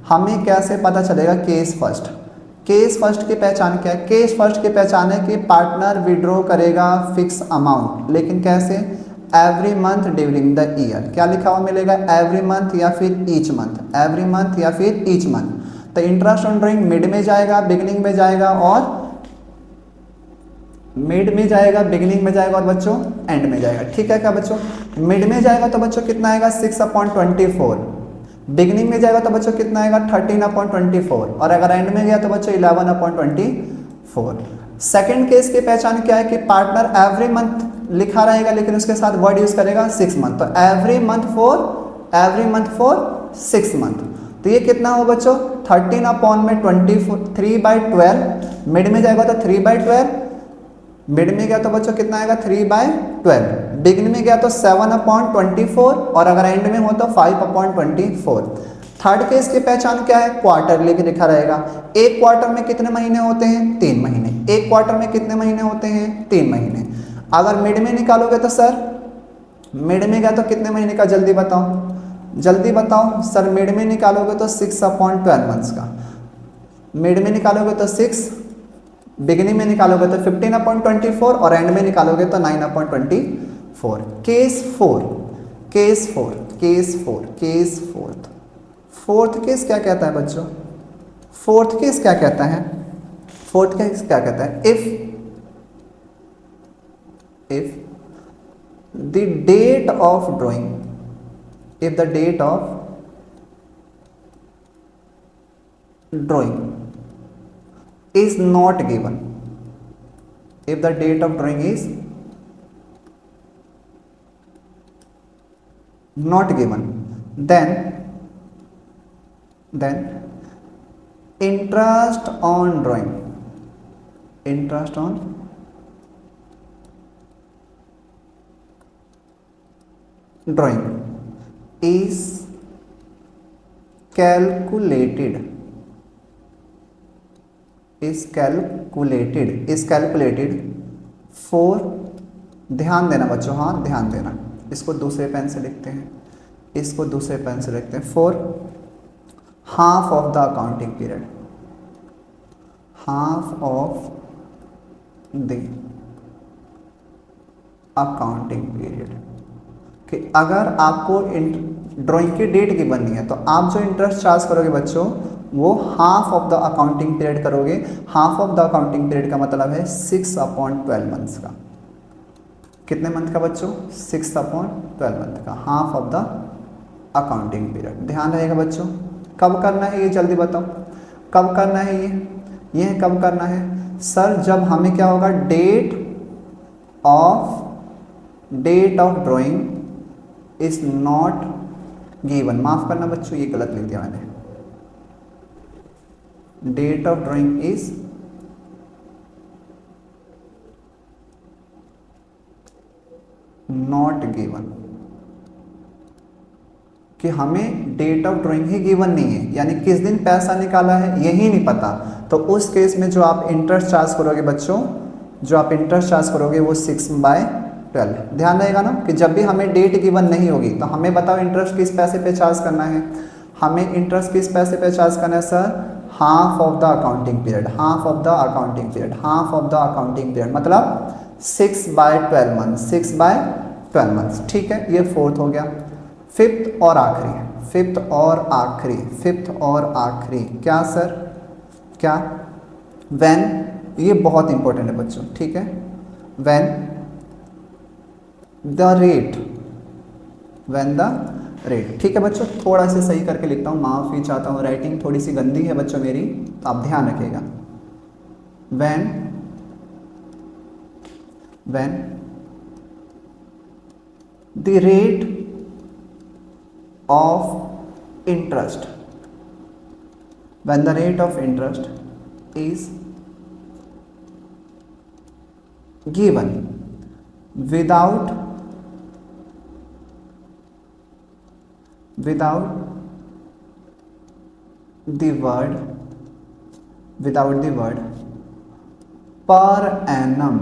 हमें कैसे पता चलेगा केस फर्स्ट? केस फर्स्ट की पहचान क्या है? केस फर्स्ट की पहचान है कि पार्टनर विड्रॉ करेगा फिक्स अमाउंट, लेकिन कैसे? Every month during the year. क्या लिखा हुआ मिलेगा? एवरी मंथ या फिर ईच मंथ, एवरी मंथ या फिर ईच मंथ। तो इंटरेस्ट ऑन ड्राइंग मिड में जाएगा, बिगिनिंग में जाएगा और मिड में जाएगा, बिगिनिंग में जाएगा और बच्चों एंड में जाएगा। ठीक है क्या बच्चों? मिड में जाएगा तो बच्चों कितना आएगा? 6/24। बिगिनिंग में जाएगा तो बच्चों कितना आएगा? 13/24। और अगर एंड में गया तो बच्चों 11/24। सेकंड केस की पहचान क्या है कि पार्टनर एवरी मंथ लिखा रहेगा, लेकिन उसके साथ वर्ड यूज करेगा 6 मंथ। तो एवरी मंथ फॉर 6 मंथ। तो ये कितना हो बच्चों? 13/23/12। मिड में जाएगा तो 3/12, मिड में गया तो बच्चों कितना आएगा? 3/12। बिगिनिंग में गया तो 7/24 और अगर एंड में हो तो 5/24। थर्ड केस की पहचान क्या है? क्वार्टरली की लिखा रहेगा। एक क्वार्टर में कितने महीने होते हैं? 3 महीने। एक क्वार्टर में कितने महीने होते हैं? 3 महीने। अगर मिड में निकालोगे तो सर, मिड में गया तो कितने महीने का? जल्दी बताओ जल्दी बताओ सर। मिड में निकालोगे तो 6/12 मंथ्स का, मिड में निकालोगे तो 6, बिगिनिंग में निकालोगे तो 15/24 और एंड में निकालोगे तो 9/24। केस फोर्थ केस क्या कहता है बच्चों? फोर्थ केस क्या कहता है? फोर्थ क्या कहता है, if the date of drawing, if the date of drawing is not given, if the date of drawing is not given, then interest on drawing, interest on drawing is calculated for, ध्यान देना बच्चों, हाँ ध्यान देना, इसको दूसरे pen से लिखते हैं, इसको दूसरे पेन से लिखते हैं, for half of the accounting period, half of the accounting period, कि अगर आपको ड्राइंग की डेट की बननी है तो आप जो इंटरेस्ट चार्ज करोगे बच्चों वो half of the accounting period करोगे। Half of the accounting period का मतलब है 6/12 मंथ्स का। कितने मंथ का बच्चों? 6/12 मंथ का, half of the accounting period. ध्यान रहेगा बच्चों। कब करना है ये जल्दी बताओ, कब करना है ये कब करना है सर? जब हमें क्या होगा, date of drawing is not given. माफ करना बच्चों, ये गलत लिख दिया मैंने। Date of drawing is not given, कि हमें डेट ऑफ ड्राइंग ही गिवन नहीं है, यानी किस दिन पैसा निकाला है यही नहीं पता। तो उस केस में जो आप इंटरेस्ट चार्ज करोगे बच्चों, जो आप इंटरेस्ट चार्ज करोगे वो 6/12। ध्यान रहेगा ना कि जब भी हमें डेट गिवन नहीं होगी तो हमें बताओ इंटरेस्ट किस पैसे पे चार्ज करना है। हमें इंटरेस्ट किस पैसे पे चार्ज करना है sir? Half of the accounting period, half of the accounting period, half of the accounting period, मतलब 6/12 मंथ, 6/12 मंथ। ठीक है, ये फोर्थ हो गया। फिफ्थ और आखिरी क्या सर? क्या? व्हेन, ये बहुत इंपॉर्टेंट है बच्चों, ठीक है। व्हेन द रेट, ठीक है बच्चों। थोड़ा सा सही करके लिखता हूँ, माफ़ी चाहता हूँ, राइटिंग थोड़ी सी गंदी है बच्चों मेरी, तो आप ध्यान रखिएगा। When the rate of interest, when the rate of interest is given without the word per annum,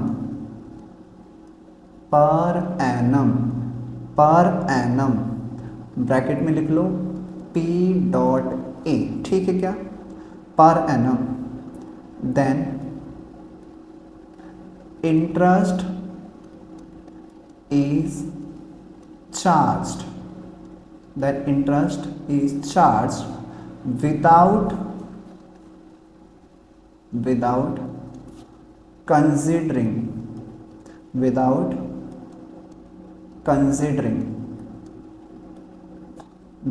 bracket में लिख लो P.A, ठीक है क्या? Per annum, then interest is charged, without considering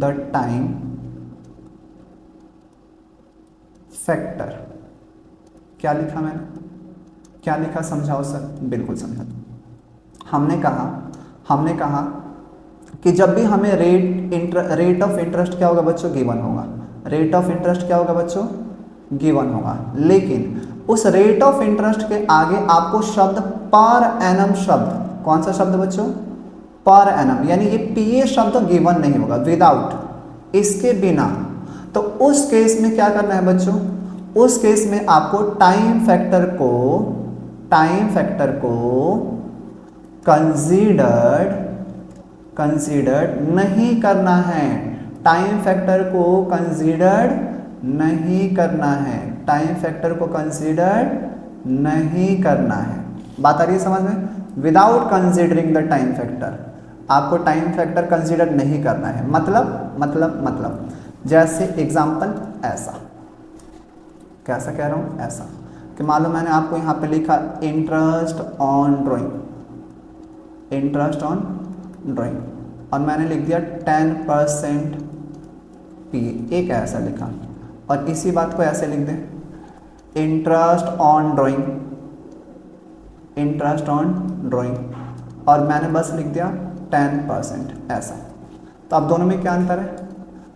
the time factor. क्या लिखा मैंने? क्या लिखा समझाओ सर? बिल्कुल समझा। हमने कहा कि जब भी हमें रेट ऑफ इंटरेस्ट क्या होगा बच्चों? गिवन होगा। रेट ऑफ इंटरेस्ट क्या होगा बच्चों? गिवन होगा। लेकिन उस रेट ऑफ इंटरेस्ट के आगे आपको शब्द पर एनम, शब्द कौन सा शब्द बच्चों? पर एनम, यानी ये पीए शब्द गिवन नहीं होगा, विदाउट, इसके बिना। तो उस केस में क्या करना है बच्चों? उस केस में आपको टाइम फैक्टर को कंसीडर्ड नहीं करना है। टाइम फैक्टर को कंसीडर्ड नहीं करना है। बात आ रही है समझ में? Without considering the time factor, आपको टाइम फैक्टर कंसीडर नहीं करना है। मतलब जैसे एग्जाम्पल ऐसा, कैसा कह रहा हूं? ऐसा, कि मान लो मैंने आपको यहाँ पे लिखा interest on drawing, interest on drawing, और मैंने लिख दिया 10% पी, एक ऐसा लिखा, और इसी बात को ऐसे लिख दें interest on drawing, interest on drawing, और मैंने बस लिख दिया 10% ऐसा। तो अब दोनों में क्या अंतर है?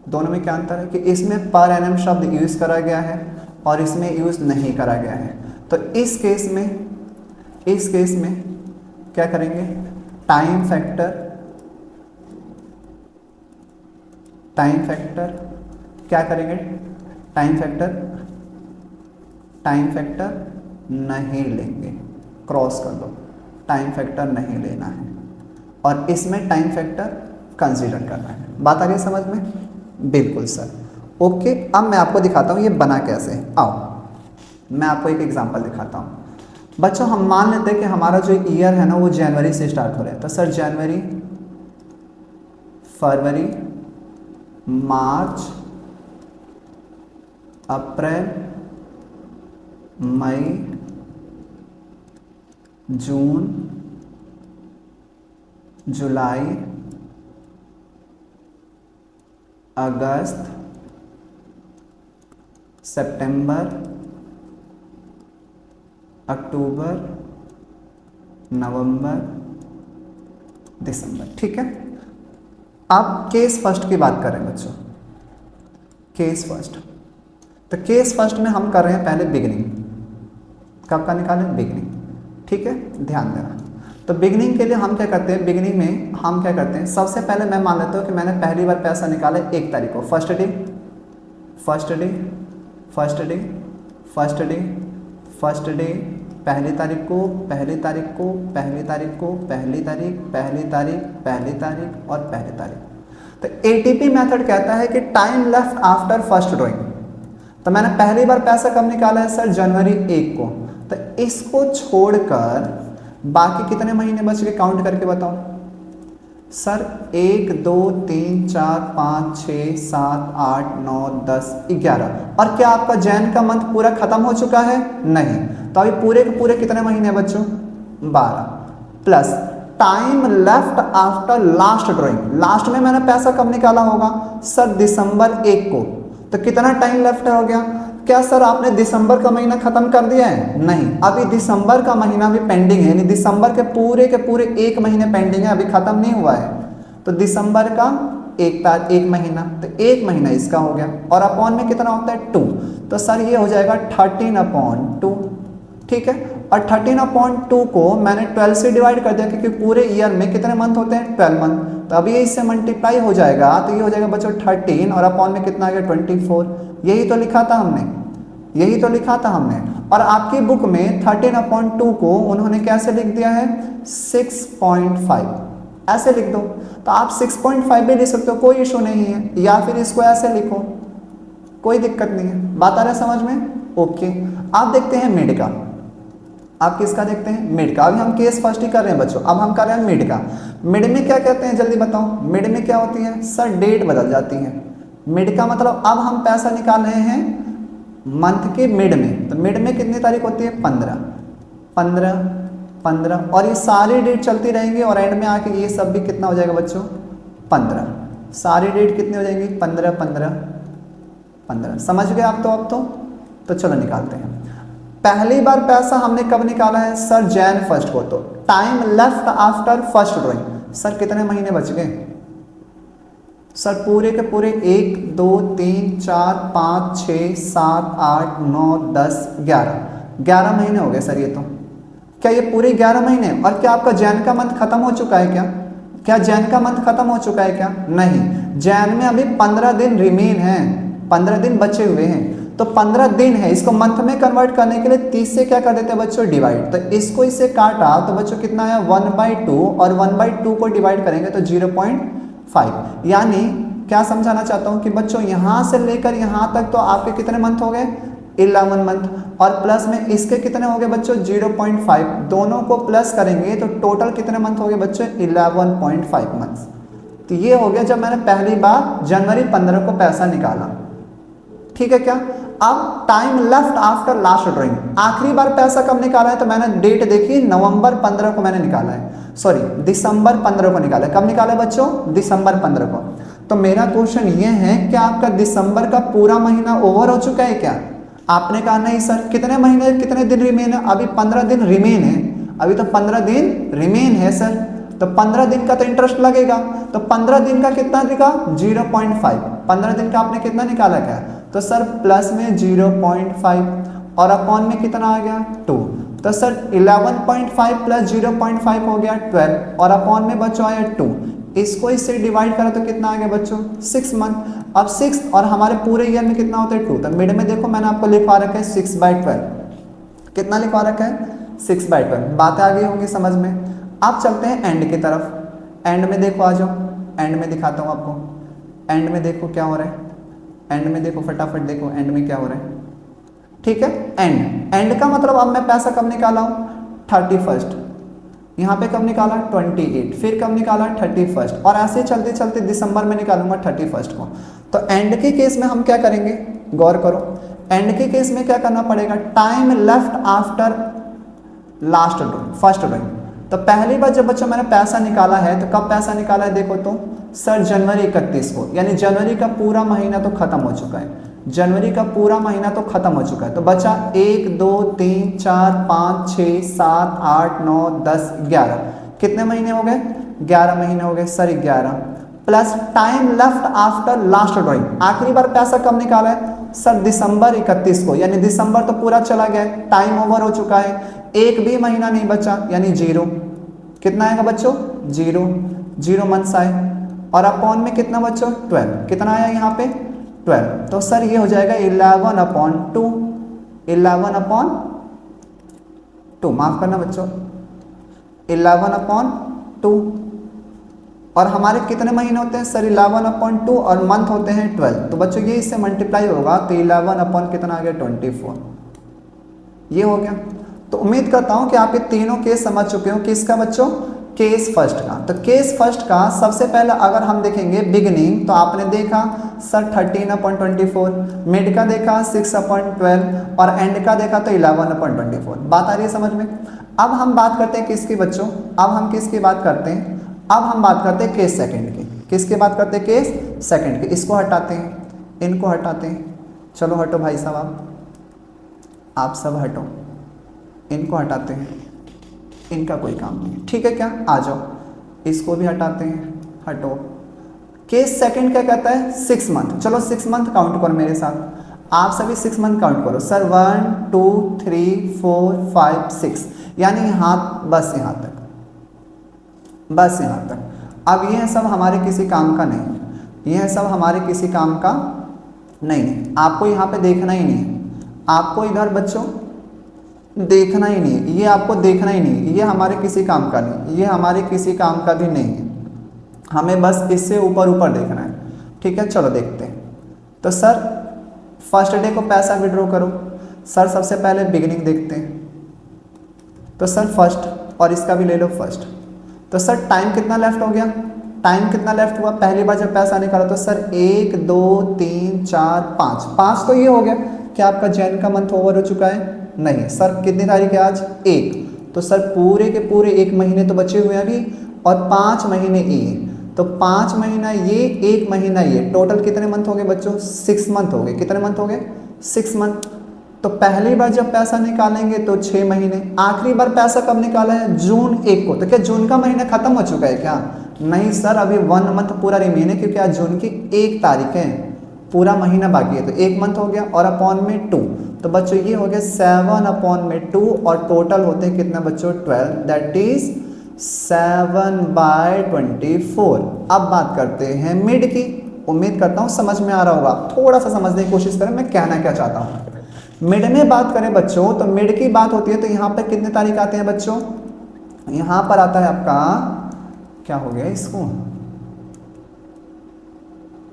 दोनों में क्या अंतर है कि इसमें पर एनम शब्द यूज़ करा गया है और इसमें यूज़ नहीं करा गया है। तो इस केस में क्या करेंगे? टाइम फैक्टर क्या करेंगे? टाइम फैक्टर नहीं लेंगे, क्रॉस कर दो, टाइम फैक्टर नहीं लेना है, और इसमें टाइम फैक्टर कंसीडर करना है। बात आ रही है समझ में? बिल्कुल सर, ओके। अब मैं आपको दिखाता हूँ ये बना कैसे है। आओ मैं आपको एक एग्जांपल दिखाता हूँ। बच्चों हम मान लेते हैं कि हमारा जो ईयर है ना वो जनवरी से स्टार्ट हो रहा है, तो सर जनवरी, फरवरी, मार्च, अप्रैल, मई, जून, जुलाई, अगस्त, सितंबर, अक्टूबर, नवंबर, दिसंबर। ठीक है। अब केस फर्स्ट की बात करें बच्चों, केस फर्स्ट। तो केस फर्स्ट में हम कर रहे हैं पहले बिगिनिंग, कब का निकालें? बिगिनिंग। ठीक है, ध्यान देना। तो बिगिनिंग के लिए हम क्या करते हैं? बिगिनिंग में हम क्या करते हैं? सबसे पहले मैं मान लेता हूँ कि मैंने पहली बार पैसा निकाला 1 तारीख को, फर्स्ट डे, पहली तारीख को, पहली तारीख और पहली तारीख। तो एटीपी मेथड कहता है कि time left after first drawing. तो मैंने पहली बार पैसा कब निकाला है सर? जनवरी 1 को। तो इसको छोड़कर बाकी कितने महीने बच गए? काउंट करके बताओ सर। 1 2 3 4 5 6 7 8 9 10 11। और क्या आपका जैन का मंथ पूरा खत्म हो चुका है? नहीं। तो अभी पूरे के पूरे कितने महीने बच्चों? 12 plus time left after last drawing. Last में मैंने पैसा कब निकाला होगा सर? दिसंबर 1 को। तो कितना टाइम लेफ्ट हो गया? क्या सर आपने दिसंबर का महीना खत्म कर दिया है? नहीं, अभी दिसंबर का महीना भी पेंडिंग है, यानी दिसंबर के पूरे 1 महीने पेंडिंग है, अभी खत्म नहीं हुआ है। तो दिसंबर का 1 महीना, तो 1 महीना इसका हो गया, और अपॉन में कितना होता है? 2। तो सर ये हो जाएगा 13/2। ठीक है, और 13/2 को मैंने 12 से डिवाइड कर दिया, क्योंकि पूरे ईयर में कितने मंथ होते हैं? 12 मंथ। तो अभी ये इससे मल्टीप्लाई हो जाएगा, तो ये हो जाएगा बच्चों 13, और अपॉन में कितना आ गया? 24। यही तो लिखा था हमने, और आपकी बुक में 13/2 को उन्होंने कैसे लिख दिया है? 6.5 ऐसे लिख दो। तो आप 6.5 भी लिख सकते हो, कोई इशू नहीं है, या फिर इसको ऐसे लिखो, कोई दिक्कत नहीं है। बात आ रहा है समझ में? ओके। आप देखते हैं मिड का। आप किसका देखते हैं? मिड का। अभी हम केस फर्स्ट ही कर रहे हैं बच्चों, अब हम कर रहे हैं मिड का। मिड में क्या कहते हैं जल्दी बताओ? मिड में क्या होती है सर? डेट बदल जाती है। मिड का मतलब अब हम पैसा निकाल रहे हैं मंथ के मिड में। तो मिड में कितनी तारीख होती है? 15, और ये सारी डेट चलती रहेंगी, और एंड में आके ये सब भी कितना हो जाएगा बच्चों? 15। सारी डेट कितनी हो जाएंगी? 15। समझ गए आप? तो चलो निकालते हैं। पहली बार पैसा हमने कब निकाला है सर? जैन फर्स्ट को। तो time left after first drawing, sir कितने महीने बच गए सर? पूरे के पूरे 1 2 3 4 5 6 7 8 9 10 11 महीने हो गए सर। ये तो क्या ये पूरे 11 महीने? और क्या आपका जैन का मंथ खत्म हो चुका है क्या जैन का मंथ खत्म हो चुका है क्या? नहीं, जैन में अभी 15 दिन रिमेन है, 15 दिन बचे हुए हैं। तो 15 दिन है, इसको मंथ में कन्वर्ट करने के लिए 30 से क्या कर देते हैं बच्चों? डिवाइड। तो इसको इससे काटा तो बच्चों कितना आया? 1/2, और 1/2 को डिवाइड करेंगे तो 0.5। यानी क्या समझाना चाहता हूं कि बच्चों यहां से लेकर यहां तक तो आपके कितने मंथ हो गए? 11 मंथ, और प्लस में इसके कितने हो गए बच्चों? 0.5। दोनों को प्लस करेंगे तो टोटल कितने मंथ हो गए बच्चों? 11.5 मंथ। तो ये हो गया जब मैंने पहली बार जनवरी 15 को पैसा निकाला। ठीक है क्या? अब time left after last drawing, आखिरी बार पैसा कब निकाला है, तो मैंने डेट देखी नवंबर 15 को मैंने निकाला है, सॉरी दिसंबर 15 को निकाला है। कब निकाला है बच्चों, दिसंबर 15 को। तो मेरा क्वेश्चन ये है क्या आपका दिसंबर का पूरा महीना ओवर हो चुका है क्या? आपने कहा नहीं सर, कितने महीने कितने दिन रिमेन है, अभी 15 दिन रिमेन है, अभी तो 15 दिन रिमेन है सर, तो 15 दिन का तो इंटरेस्ट लगेगा, तो 15 दिन का कितना दिखा 0.5, 15 दिन का आपने कितना निकाला क्या, तो सर प्लस में 0.5 और अपॉन में कितना आ गया 2, तो सर 11.5 प्लस 0.5 हो गया 12 और अपॉन में बच्चों आया 2, इसको इससे डिवाइड करा तो कितना आ गया बच्चों 6 मंथ। अब 6 और हमारे पूरे ईयर में कितना होता है 2, तो मिड में देखो मैंने आपको लिखवा रखा है 6/12, कितना लिखवा रखा है 6/12। बातें आ गई होंगी समझ में। अब चलते हैं एंड की तरफ, एंड में देखो आ जाओ, एंड में दिखाता हूँ आपको, एंड में देखो क्या हो रहा है, एंड में देखो फटाफट देखो एंड में क्या हो रहा है, ठीक है। एंड का मतलब अब मैं पैसा कब निकाला हूँ 31st, यहाँ पे कब निकाला 28, फिर कब निकाला 31st और ऐसे चलते चलते दिसंबर में निकालूंगा 31st को। तो एंड के केस में हम क्या करेंगे, गौर करो, एंड के केस में क्या करना पड़ेगा, time left after last drawing, first drawing. तो पहली बार जब बच्चों मैंने पैसा निकाला है तो कब पैसा निकाला है देखो तो सर जनवरी 31 को, यानी जनवरी का पूरा महीना तो खत्म हो चुका है, जनवरी का पूरा महीना तो खत्म हो चुका है। तो बचा 1 2 3 4 5 6 7 8 9 10 11, कितने महीने हो गए 11 महीने हो गए sir 11, plus time left after last drawing, आखिरी बार पैसा कब निकाला है सर दिसंबर 31 को, यानी दिसंबर तो पूरा चला गया, टाइम ओवर हो चुका है, एक भी महीना नहीं बचा यानी 0, कितना आएगा बच्चों 0 मंथ्स आए और अपॉन में कितना बच्चों 12, कितना आया यहाँ पे 12, तो सर ये हो जाएगा 11/2, 11/2, माफ करना बच्चों 11/2 और हमारे कितने महीने होते हैं सर 11/2 और मंथ होते हैं 12, तो बच्चों ये इससे मल्टीप्लाई होगा तो 11 कितना आ गया 24, ये हो गया। तो उम्मीद करता हूं कि आप ये तीनों केस समझ चुके हो। किसका बच्चों, केस फर्स्ट का। तो केस फर्स्ट का सबसे पहले अगर हम देखेंगे बिगिनिंग, तो आपने देखा सर 13/24, मिड का देखा 6/12 और एंड का देखा तो 11/24। बात आ रही है समझ में। अब हम बात करते हैं किसकी बच्चों, अब हम किसकी बात करते हैं, अब हम बात करते हैं केस सेकंड की। किसकी बात करते हैं, केस सेकंड की। इसको हटाते हैं, इनको हटाते हैं, चलो हटो भाई साहब, आप सब हटो, इनको हटाते हैं, इनका कोई काम नहीं, ठीक है क्या, आ जाओ, इसको भी हटाते हैं, हटो। केस सेकंड क्या कहता है 6 मंथ, चलो 6 मंथ काउंट करो मेरे साथ, आप सभी 6 मंथ काउंट करो सर, 1 2 3 4 5 6, यानी यहाँ बस यहाँ तक, बस यहाँ तक। अब यह सब हमारे किसी काम का नहीं, यह सब हमारे किसी काम का नहीं है, आपको यहाँ पे देखना ही नहीं है, आपको इधर बच्चों देखना ही नहीं है, ये आपको देखना ही नहीं, ये हमारे किसी काम का नहीं, ये हमारे किसी काम का भी नहीं है, हमें बस इससे ऊपर ऊपर देखना है, ठीक है। चलो देखते हैं। तो सर फर्स्ट डे को पैसा विड्रॉ करो, सर सबसे पहले बिगिनिंग देखते हैं, तो सर फर्स्ट और इसका भी ले लो फर्स्ट। तो सर टाइम कितना लेफ्ट हो गया, टाइम कितना लेफ्ट हुआ, पहली बार जब पैसा निकाला तो सर 1 2 3 4 5 तो ये हो गया। क्या आपका जैन का मंथ ओवर हो चुका है, नहीं सर, कितनी तारीख है आज 1, तो सर पूरे के पूरे 1 महीने तो बचे हुए हैं अभी और 5 महीने ये, तो 5 महीना ये 1 महीना ये, टोटल कितने मंथ हो गए बच्चों 6 मंथ हो गए। कितने मंथ हो गए 6 मंथ। तो पहली बार जब पैसा निकालेंगे तो 6 महीने, आखिरी बार पैसा कब निकाला है जून 1 को, तो क्या जून का महीना खत्म हो चुका है क्या, नहीं सर, अभी 1 मंथ पूरा रिमेन है, क्योंकि आज जून की 1 तारीख है, पूरा महीना बाकी है, तो 1 मंथ हो गया और अपॉन में 2, तो बच्चों ये हो गया 7/2 और टोटल होते हैं कितना बच्चों 12, दैट इज 7/24। अब बात करते हैं मिड की, उम्मीद करता हूँ समझ में आ रहा होगा, थोड़ा सा समझने की कोशिश करें मैं कहना क्या चाहता हूँ। मिड में बात करें बच्चों, तो मिड की बात होती है तो यहाँ पर कितने तारीख आते हैं बच्चों, यहाँ पर आता है आपका क्या हो गया इसको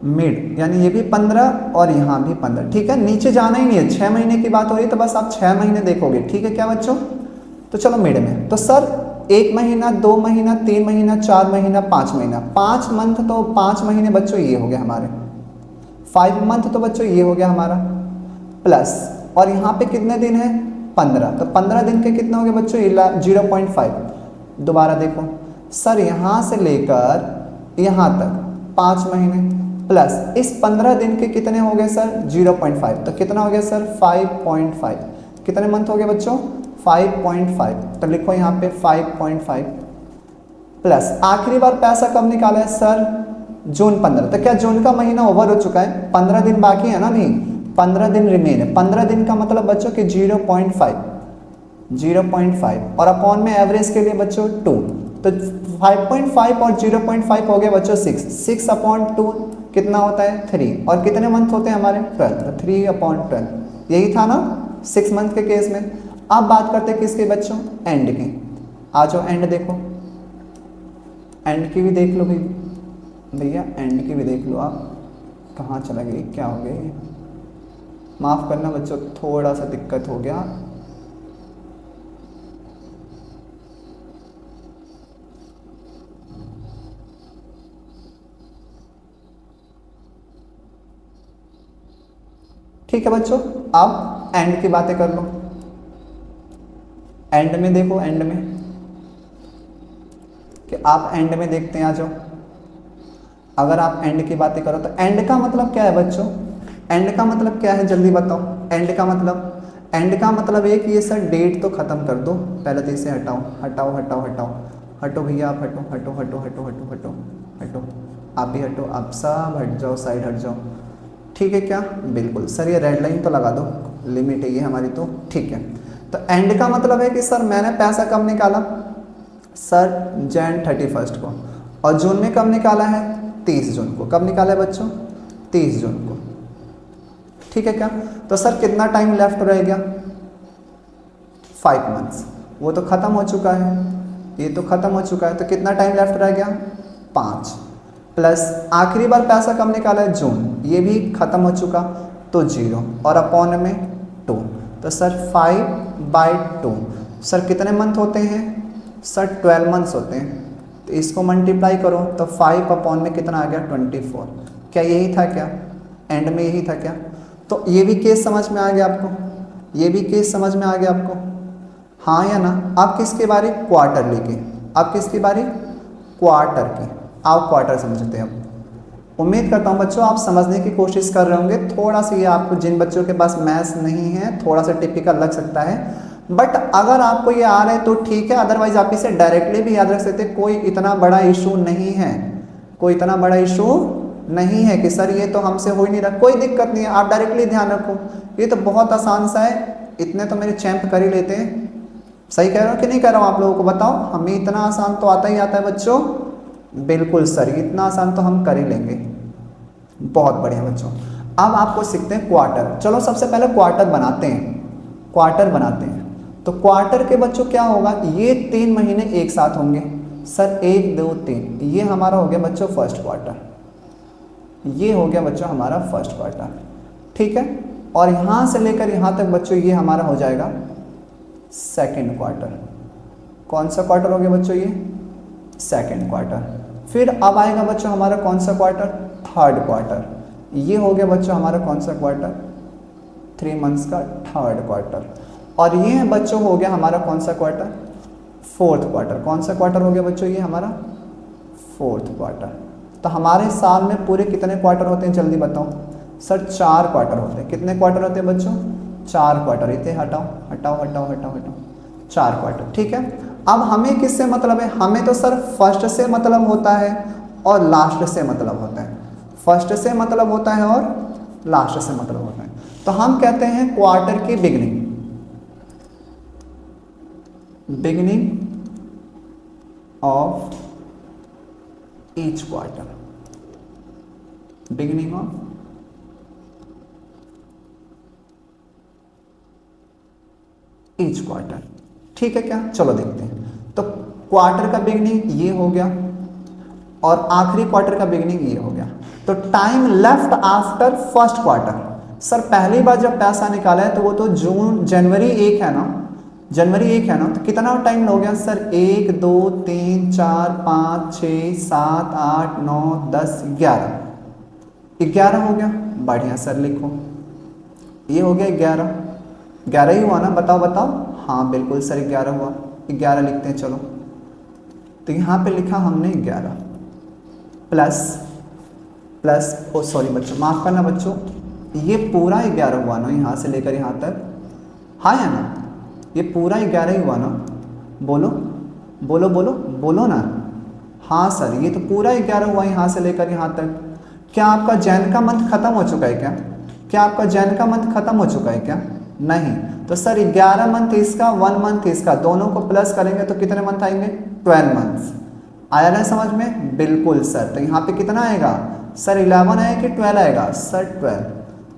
मिड, यानी ये भी 15 और यहाँ भी 15, ठीक है, नीचे जाना ही नहीं है, 6 महीने की बात हो रही है तो बस आप 6 महीने देखोगे, ठीक है क्या बच्चों। तो चलो मिड में, तो सर 1 महीना 2 महीना 3 महीना 4 महीना 5 महीना, 5 मंथ तो 5 महीने बच्चों ये हो गया हमारे, 5 मंथ तो बच्चों ये हो गया हमारा, प्लस, और यहाँ पे कितने दिन है 15, तो 15 दिन के कितने हो गए बच्चों 0.5। दोबारा देखो सर यहाँ से लेकर यहाँ तक 5 महीने, प्लस इस 15 दिन के कितने हो गए सर 0.5, तो कितना हो गया सर 5.5। कितने मंथ हो गए बच्चों 5.5, तो लिखो यहाँ पे 5.5 प्लस आखिरी बार पैसा कब निकाला है सर जून 15, तो क्या जून का महीना ओवर हो चुका है, 15 दिन बाकी है ना, नहीं 15 दिन रिमेन है। 15 दिन का मतलब बच्चों कि 0.5 और अपॉन में एवरेज के लिए बच्चों 2, तो 5.5 और 0.5 हो गया बच्चों 6 अपॉन 2 कितना होता है 3, और कितने मंथ होते हैं हमारे 12, तो 3/12 यही था ना 6 मंथ के केस में। अब बात करते हैं किसके बच्चों एंड की, आ जाओ एंड देखो, एंड की भी देख लो भैया एंड की भी देख लो। आप कहाँ चला गई, क्या हो गई, माफ़ करना बच्चों थोड़ा सा दिक्कत हो गया। ठीक है बच्चों, अब एंड की बातें कर लो। एंड में देखो, एंड में कि आप एंड में देखते हैं, आ जाओ। अगर आप एंड की बातें करो तो एंड का मतलब क्या है बच्चों, एंड का मतलब क्या है जल्दी बताओ। एंड का मतलब है कि ये सर डेट तो खत्म कर दो, पहले तो इसे हटाओ हटाओ हटाओ हटाओ हटो भैया, आप हटो हटो हटो हटो हटो हटो हटो, आप भी हटो, आप सब हट जाओ, साइड हट जाओ। ठीक है क्या, बिल्कुल सर ये रेड लाइन तो लगा दो, लिमिट है ये हमारी, तो ठीक है। तो एंड का मतलब है कि सर मैंने पैसा कब निकाला सर Jan 31 को, और जून में कब निकाला है 30 जून को। कब निकाला है बच्चों 30 जून को, ठीक है क्या। तो सर कितना टाइम लेफ्ट रह गया 5 मंथ्स, वो तो खत्म हो चुका है, ये तो खत्म हो चुका है, तो कितना टाइम लेफ्ट रह गया 5, प्लस आखिरी बार पैसा कब निकाला है जून, ये भी खत्म हो चुका, तो 0 और अपॉन में 2, तो सर 5/2। सर कितने मंथ होते हैं सर 12 मंथ्स होते हैं, तो इसको मल्टीप्लाई करो तो 5 अपॉन में कितना आ गया 24। क्या यही था क्या, एंड में यही था क्या। तो ये भी केस समझ में आ गया आपको, ये भी केस समझ में आ गया आपको, हाँ या ना। आप किसकी बारी क्वार्टरली की, आप किसकी बारी क्वार्टर की, आप क्वार्टर समझते हैं। अब उम्मीद करता हूँ बच्चों आप समझने की कोशिश कर रहे होंगे। थोड़ा सा ये आपको, जिन बच्चों के पास मैथ्स नहीं है थोड़ा सा टिपिकल लग सकता है, बट अगर आपको ये आ रहा है तो ठीक है, अदरवाइज आप इसे डायरेक्टली भी याद रख सकते हैं। कोई इतना बड़ा इशू नहीं है, कोई इतना बड़ा इशू नहीं है कि सर ये तो हमसे हो ही नहीं रहा, कोई दिक्कत नहीं है, आप डायरेक्टली ध्यान रखो, ये तो बहुत आसान सा है, इतने तो मेरे चैंप कर ही लेते हैं। सही कह रहा हूँ कि नहीं कह रहा हूँ आप लोगों को बताओ, हमें इतना आसान तो आता ही आता है बच्चों, बिल्कुल सर इतना आसान तो हम कर ही लेंगे। बहुत बढ़िया बच्चों, अब आपको सीखते हैं क्वार्टर। चलो सबसे पहले क्वार्टर बनाते हैं, क्वार्टर बनाते हैं। तो क्वार्टर के बच्चों क्या होगा, ये 3 महीने एक साथ होंगे सर, 1 2 3, ये हमारा हो गया बच्चों फर्स्ट क्वार्टर, ये हो गया बच्चों हमारा फर्स्ट क्वार्टर, ठीक है। और यहाँ से लेकर यहाँ तक बच्चों ये हमारा हो जाएगा सेकेंड क्वार्टर। कौन सा क्वार्टर हो गया बच्चों ये सेकेंड क्वार्टर। फिर अब आएगा बच्चों हमारा कौन सा क्वार्टर थर्ड क्वार्टर, ये हो गया बच्चों हमारा कौन सा क्वार्टर 3 मंथ्स का थर्ड क्वार्टर। और ये बच्चों हो गया हमारा कौन सा क्वार्टर फोर्थ क्वार्टर। कौन सा क्वार्टर हो गया बच्चों ये हमारा फोर्थ क्वार्टर। तो हमारे साल में पूरे कितने क्वार्टर होते हैं जल्दी बताओ सर 4 क्वार्टर होते हैं। कितने क्वार्टर होते हैं बच्चों 4 क्वार्टर, इतने हटाओ हटाओ हटाओ हटाओ हटाओ 4 क्वार्टर, ठीक है। अब हमें किससे मतलब है, हमें तो सर फर्स्ट से मतलब होता है और लास्ट से मतलब होता है, फर्स्ट से मतलब होता है और लास्ट से मतलब होता है। तो हम कहते हैं क्वार्टर की beginning, beginning of each quarter, beginning of each quarter, ठीक है क्या। चलो देखते हैं। तो क्वार्टर का बिगिनिंग ये हो गया और आखिरी क्वार्टर का बिगिनिंग ये हो गया। तो time left after first quarter, sir पहली बार जब पैसा निकाला है तो वो तो जनवरी 1 है ना, जनवरी 1 है ना, तो कितना टाइम हो गया सर 1 2 3 4 5 6 7 8 9 10 11 हो गया। बढ़िया सर लिखो ये हो गया 11, 11 ही हुआ ना, बताओ बताओ। हाँ बिल्कुल सर 11 हुआ, 11 लिखते हैं चलो। तो यहाँ पे लिखा हमने 11 प्लस प्लस, ओ सॉरी बच्चों माफ़ करना बच्चों, ये पूरा 11 हुआ ना यहाँ से लेकर यहाँ तक, हाँ या ना, ये पूरा 11 ही हुआ ना, बोलो बोलो बोलो बोलो ना। हाँ सर ये तो पूरा 11 हुआ यहाँ से लेकर यहाँ तक। क्या आपका जैन का मंथ खत्म हो चुका है क्या? क्या आपका जैन का मंथ खत्म हो चुका है क्या? नहीं। तो सर 11 मंथ इसका, 1 मंथ इसका, दोनों को प्लस करेंगे तो कितने मंथ आएंगे? 12 मंथ्स। आया ना समझ में? बिल्कुल सर। तो यहाँ पे कितना आएगा सर? 11 आएगा कि 12 आएगा? Sir 12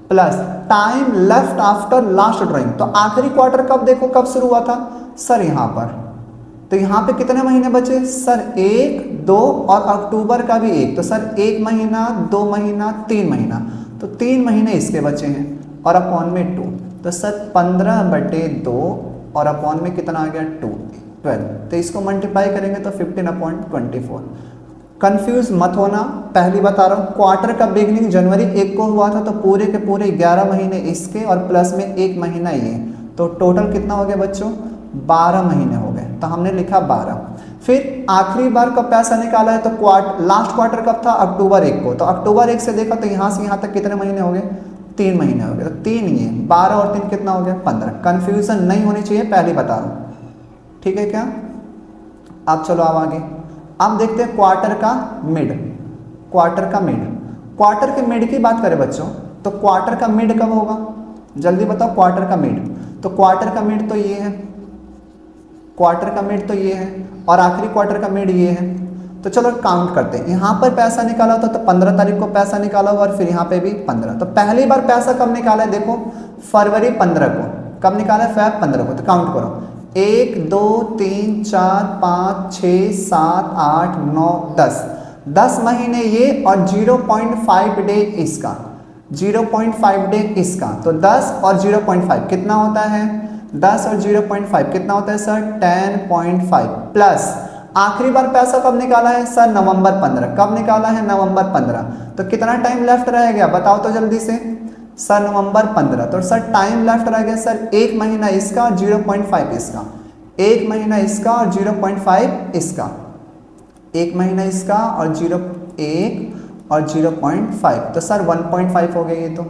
plus time left after last drawing. तो आखिरी क्वार्टर कब देखो कब शुरू हुआ था सर? यहाँ पर। तो यहाँ पे कितने महीने बचे सर? 1, 2 और अक्टूबर का भी 1, तो सर 1 महीना, 2 महीना, 3 महीना, तो 3 महीने इसके बचे हैं और अपॉन में 2, तो सर 15/2 और अपॉन में कितना आ गया 2, 12। तो इसको मल्टीप्लाई करेंगे तो 15/24। कंफ्यूज मत होना, पहली बता रहा हूँ, क्वार्टर का बिगनिंग जनवरी 1 को हुआ था, तो पूरे के पूरे 11 महीने इसके और प्लस में 1 महीना ये, तो टोटल कितना हो गया बच्चों? 12 महीने हो गए। तो हमने लिखा 12। फिर आखिरी बार कब पैसा निकाला है? तो लास्ट क्वार्टर कब था? अक्टूबर 1 को। तो अक्टूबर 1 से देखा तो यहाँ से यहाँ तक कितने महीने हो गए? 3 महीने हो गए। तो 3 ये 12 और 3 कितना हो गया? 15। कन्फ्यूजन नहीं होनी चाहिए, पहले बता रहा हूँ, ठीक है क्या? अब चलो अब आगे, अब देखते हैं क्वार्टर का मिड। क्वार्टर का मिड, क्वार्टर के मिड की बात करें बच्चों, तो क्वार्टर का मिड कब होगा? जल्दी बताओ क्वार्टर का मिड। तो क्वार्टर का मिड तो ये है, क्वार्टर का मिड तो ये है, और आखिरी क्वार्टर का मिड ये है। तो चलो काउंट करते हैं। यहाँ पर पैसा निकाला होता तो 15 तारीख को पैसा निकाला हुआ, और फिर यहाँ पे भी 15। तो पहली बार पैसा कब निकाला है? देखो फरवरी 15 को। कब निकाला है? Feb 15 को। तो काउंट करो, 1 2 3 4 5 6 7 8 9 10, 10 महीने ये और 0.5 डे इसका, 0.5 डे इसका। तो 10 और 0.5 कितना होता है? 10 और 0.5 कितना होता है सर? 10.5 प्लस आखिरी बार पैसा कब निकाला है सर? नवंबर 15। कब निकाला है? नवंबर 15। तो कितना टाइम लेफ्ट रह गया बताओ तो जल्दी से सर? नवंबर 15। तो सर टाइम लेफ्ट रह गया सर 1 महीना इसका और 0.5 इसका, 1 महीना इसका और 0.5 इसका, 1 महीना इसका और 0.1 और 0.5। तो सर 1.5 हो गया ये। तो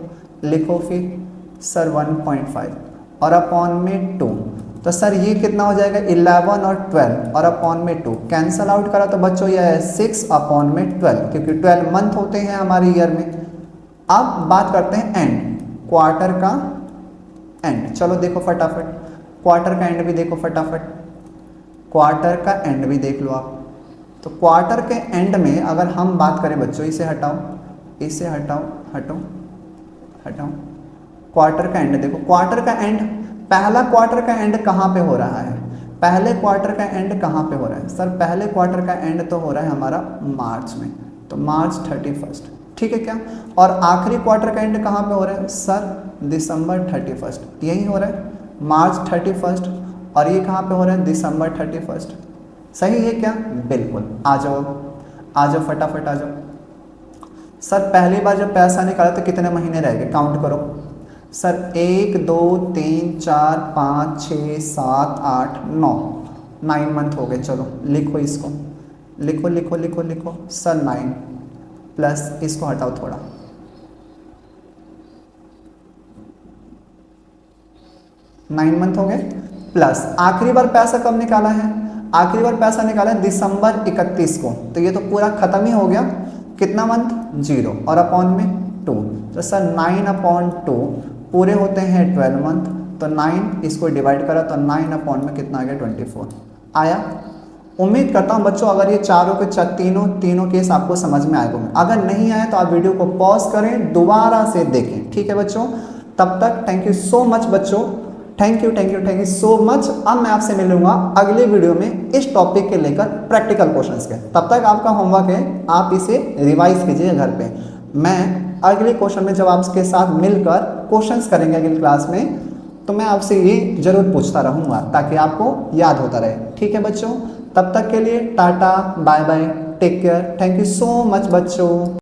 लिखो फिर सर 1.5 और अपॉन में 2। तो सर ये कितना हो जाएगा? 11 और 12 और अपॉन में 2 कैंसल आउट करा तो बच्चों यह है 6 अपॉन में 12, क्योंकि 12 मंथ होते हैं हमारे ईयर में। अब बात करते हैं एंड, क्वार्टर का एंड। चलो देखो फटाफट, क्वार्टर का एंड भी देखो फटाफट, क्वार्टर का एंड भी देख लो आप। तो क्वार्टर के एंड में अगर हम बात करें बच्चों, इसे हटाओ, इसे हटाओ, हटाओ हटाओ, क्वार्टर का एंड देखो। क्वार्टर का एंड, पहला क्वार्टर का एंड कहाँ पे हो रहा है? पहले क्वार्टर का एंड कहाँ पे हो रहा है सर? पहले क्वार्टर का एंड तो हो रहा है हमारा मार्च में, तो मार्च 31, ठीक है क्या? और आखिरी क्वार्टर का एंड कहाँ पे हो रहा है सर? दिसंबर 31, यही हो रहा है मार्च 31, और ये कहाँ पे हो रहा है? दिसंबर 31। सही है क्या? बिल्कुल। आ जाओ, आ जाओ फटाफट आ जाओ। सर पहली बार जब पैसा निकाला तो कितने महीने रह गए? काउंट करो सर, 1 2 3 4 5 6 7 8 9, 9 मंथ हो गए। चलो लिखो इसको, लिखो लिखो लिखो लिखो सर 9 प्लस इसको हटाओ थोड़ा, 9 मंथ हो गए प्लस आखिरी बार पैसा कब निकाला है? आखिरी बार पैसा निकाला है दिसंबर 31 को। तो ये तो पूरा खत्म ही हो गया। कितना मंथ? 0 और अपॉन में 2। तो सर 9/2 पूरे होते हैं 12 मंथ। तो 9 इसको डिवाइड करा तो 9 अपॉन में कितना आ गया? 24 आया। उम्मीद करता हूँ बच्चों अगर ये चारों के तीनों केस आपको समझ में आएगा। अगर नहीं आए तो आप वीडियो को पॉज करें, दोबारा से देखें, ठीक है बच्चों? तब तक थैंक यू सो मच बच्चों, थैंक यू सो मच। अब मैं आपसे मिलूंगा अगले वीडियो में इस टॉपिक के लेकर प्रैक्टिकल क्वेश्चंस के। तब तक आपका होमवर्क है, आप इसे रिवाइज कीजिए घर पे। मैं अगले क्वेश्चन में जब आपके साथ मिलकर क्वेश्चंस करेंगे अगली क्लास में, तो मैं आपसे ये जरूर पूछता रहूँगा ताकि आपको याद होता रहे, ठीक है बच्चों? तब तक के लिए tata bye bye, take care, thank you so much बच्चों।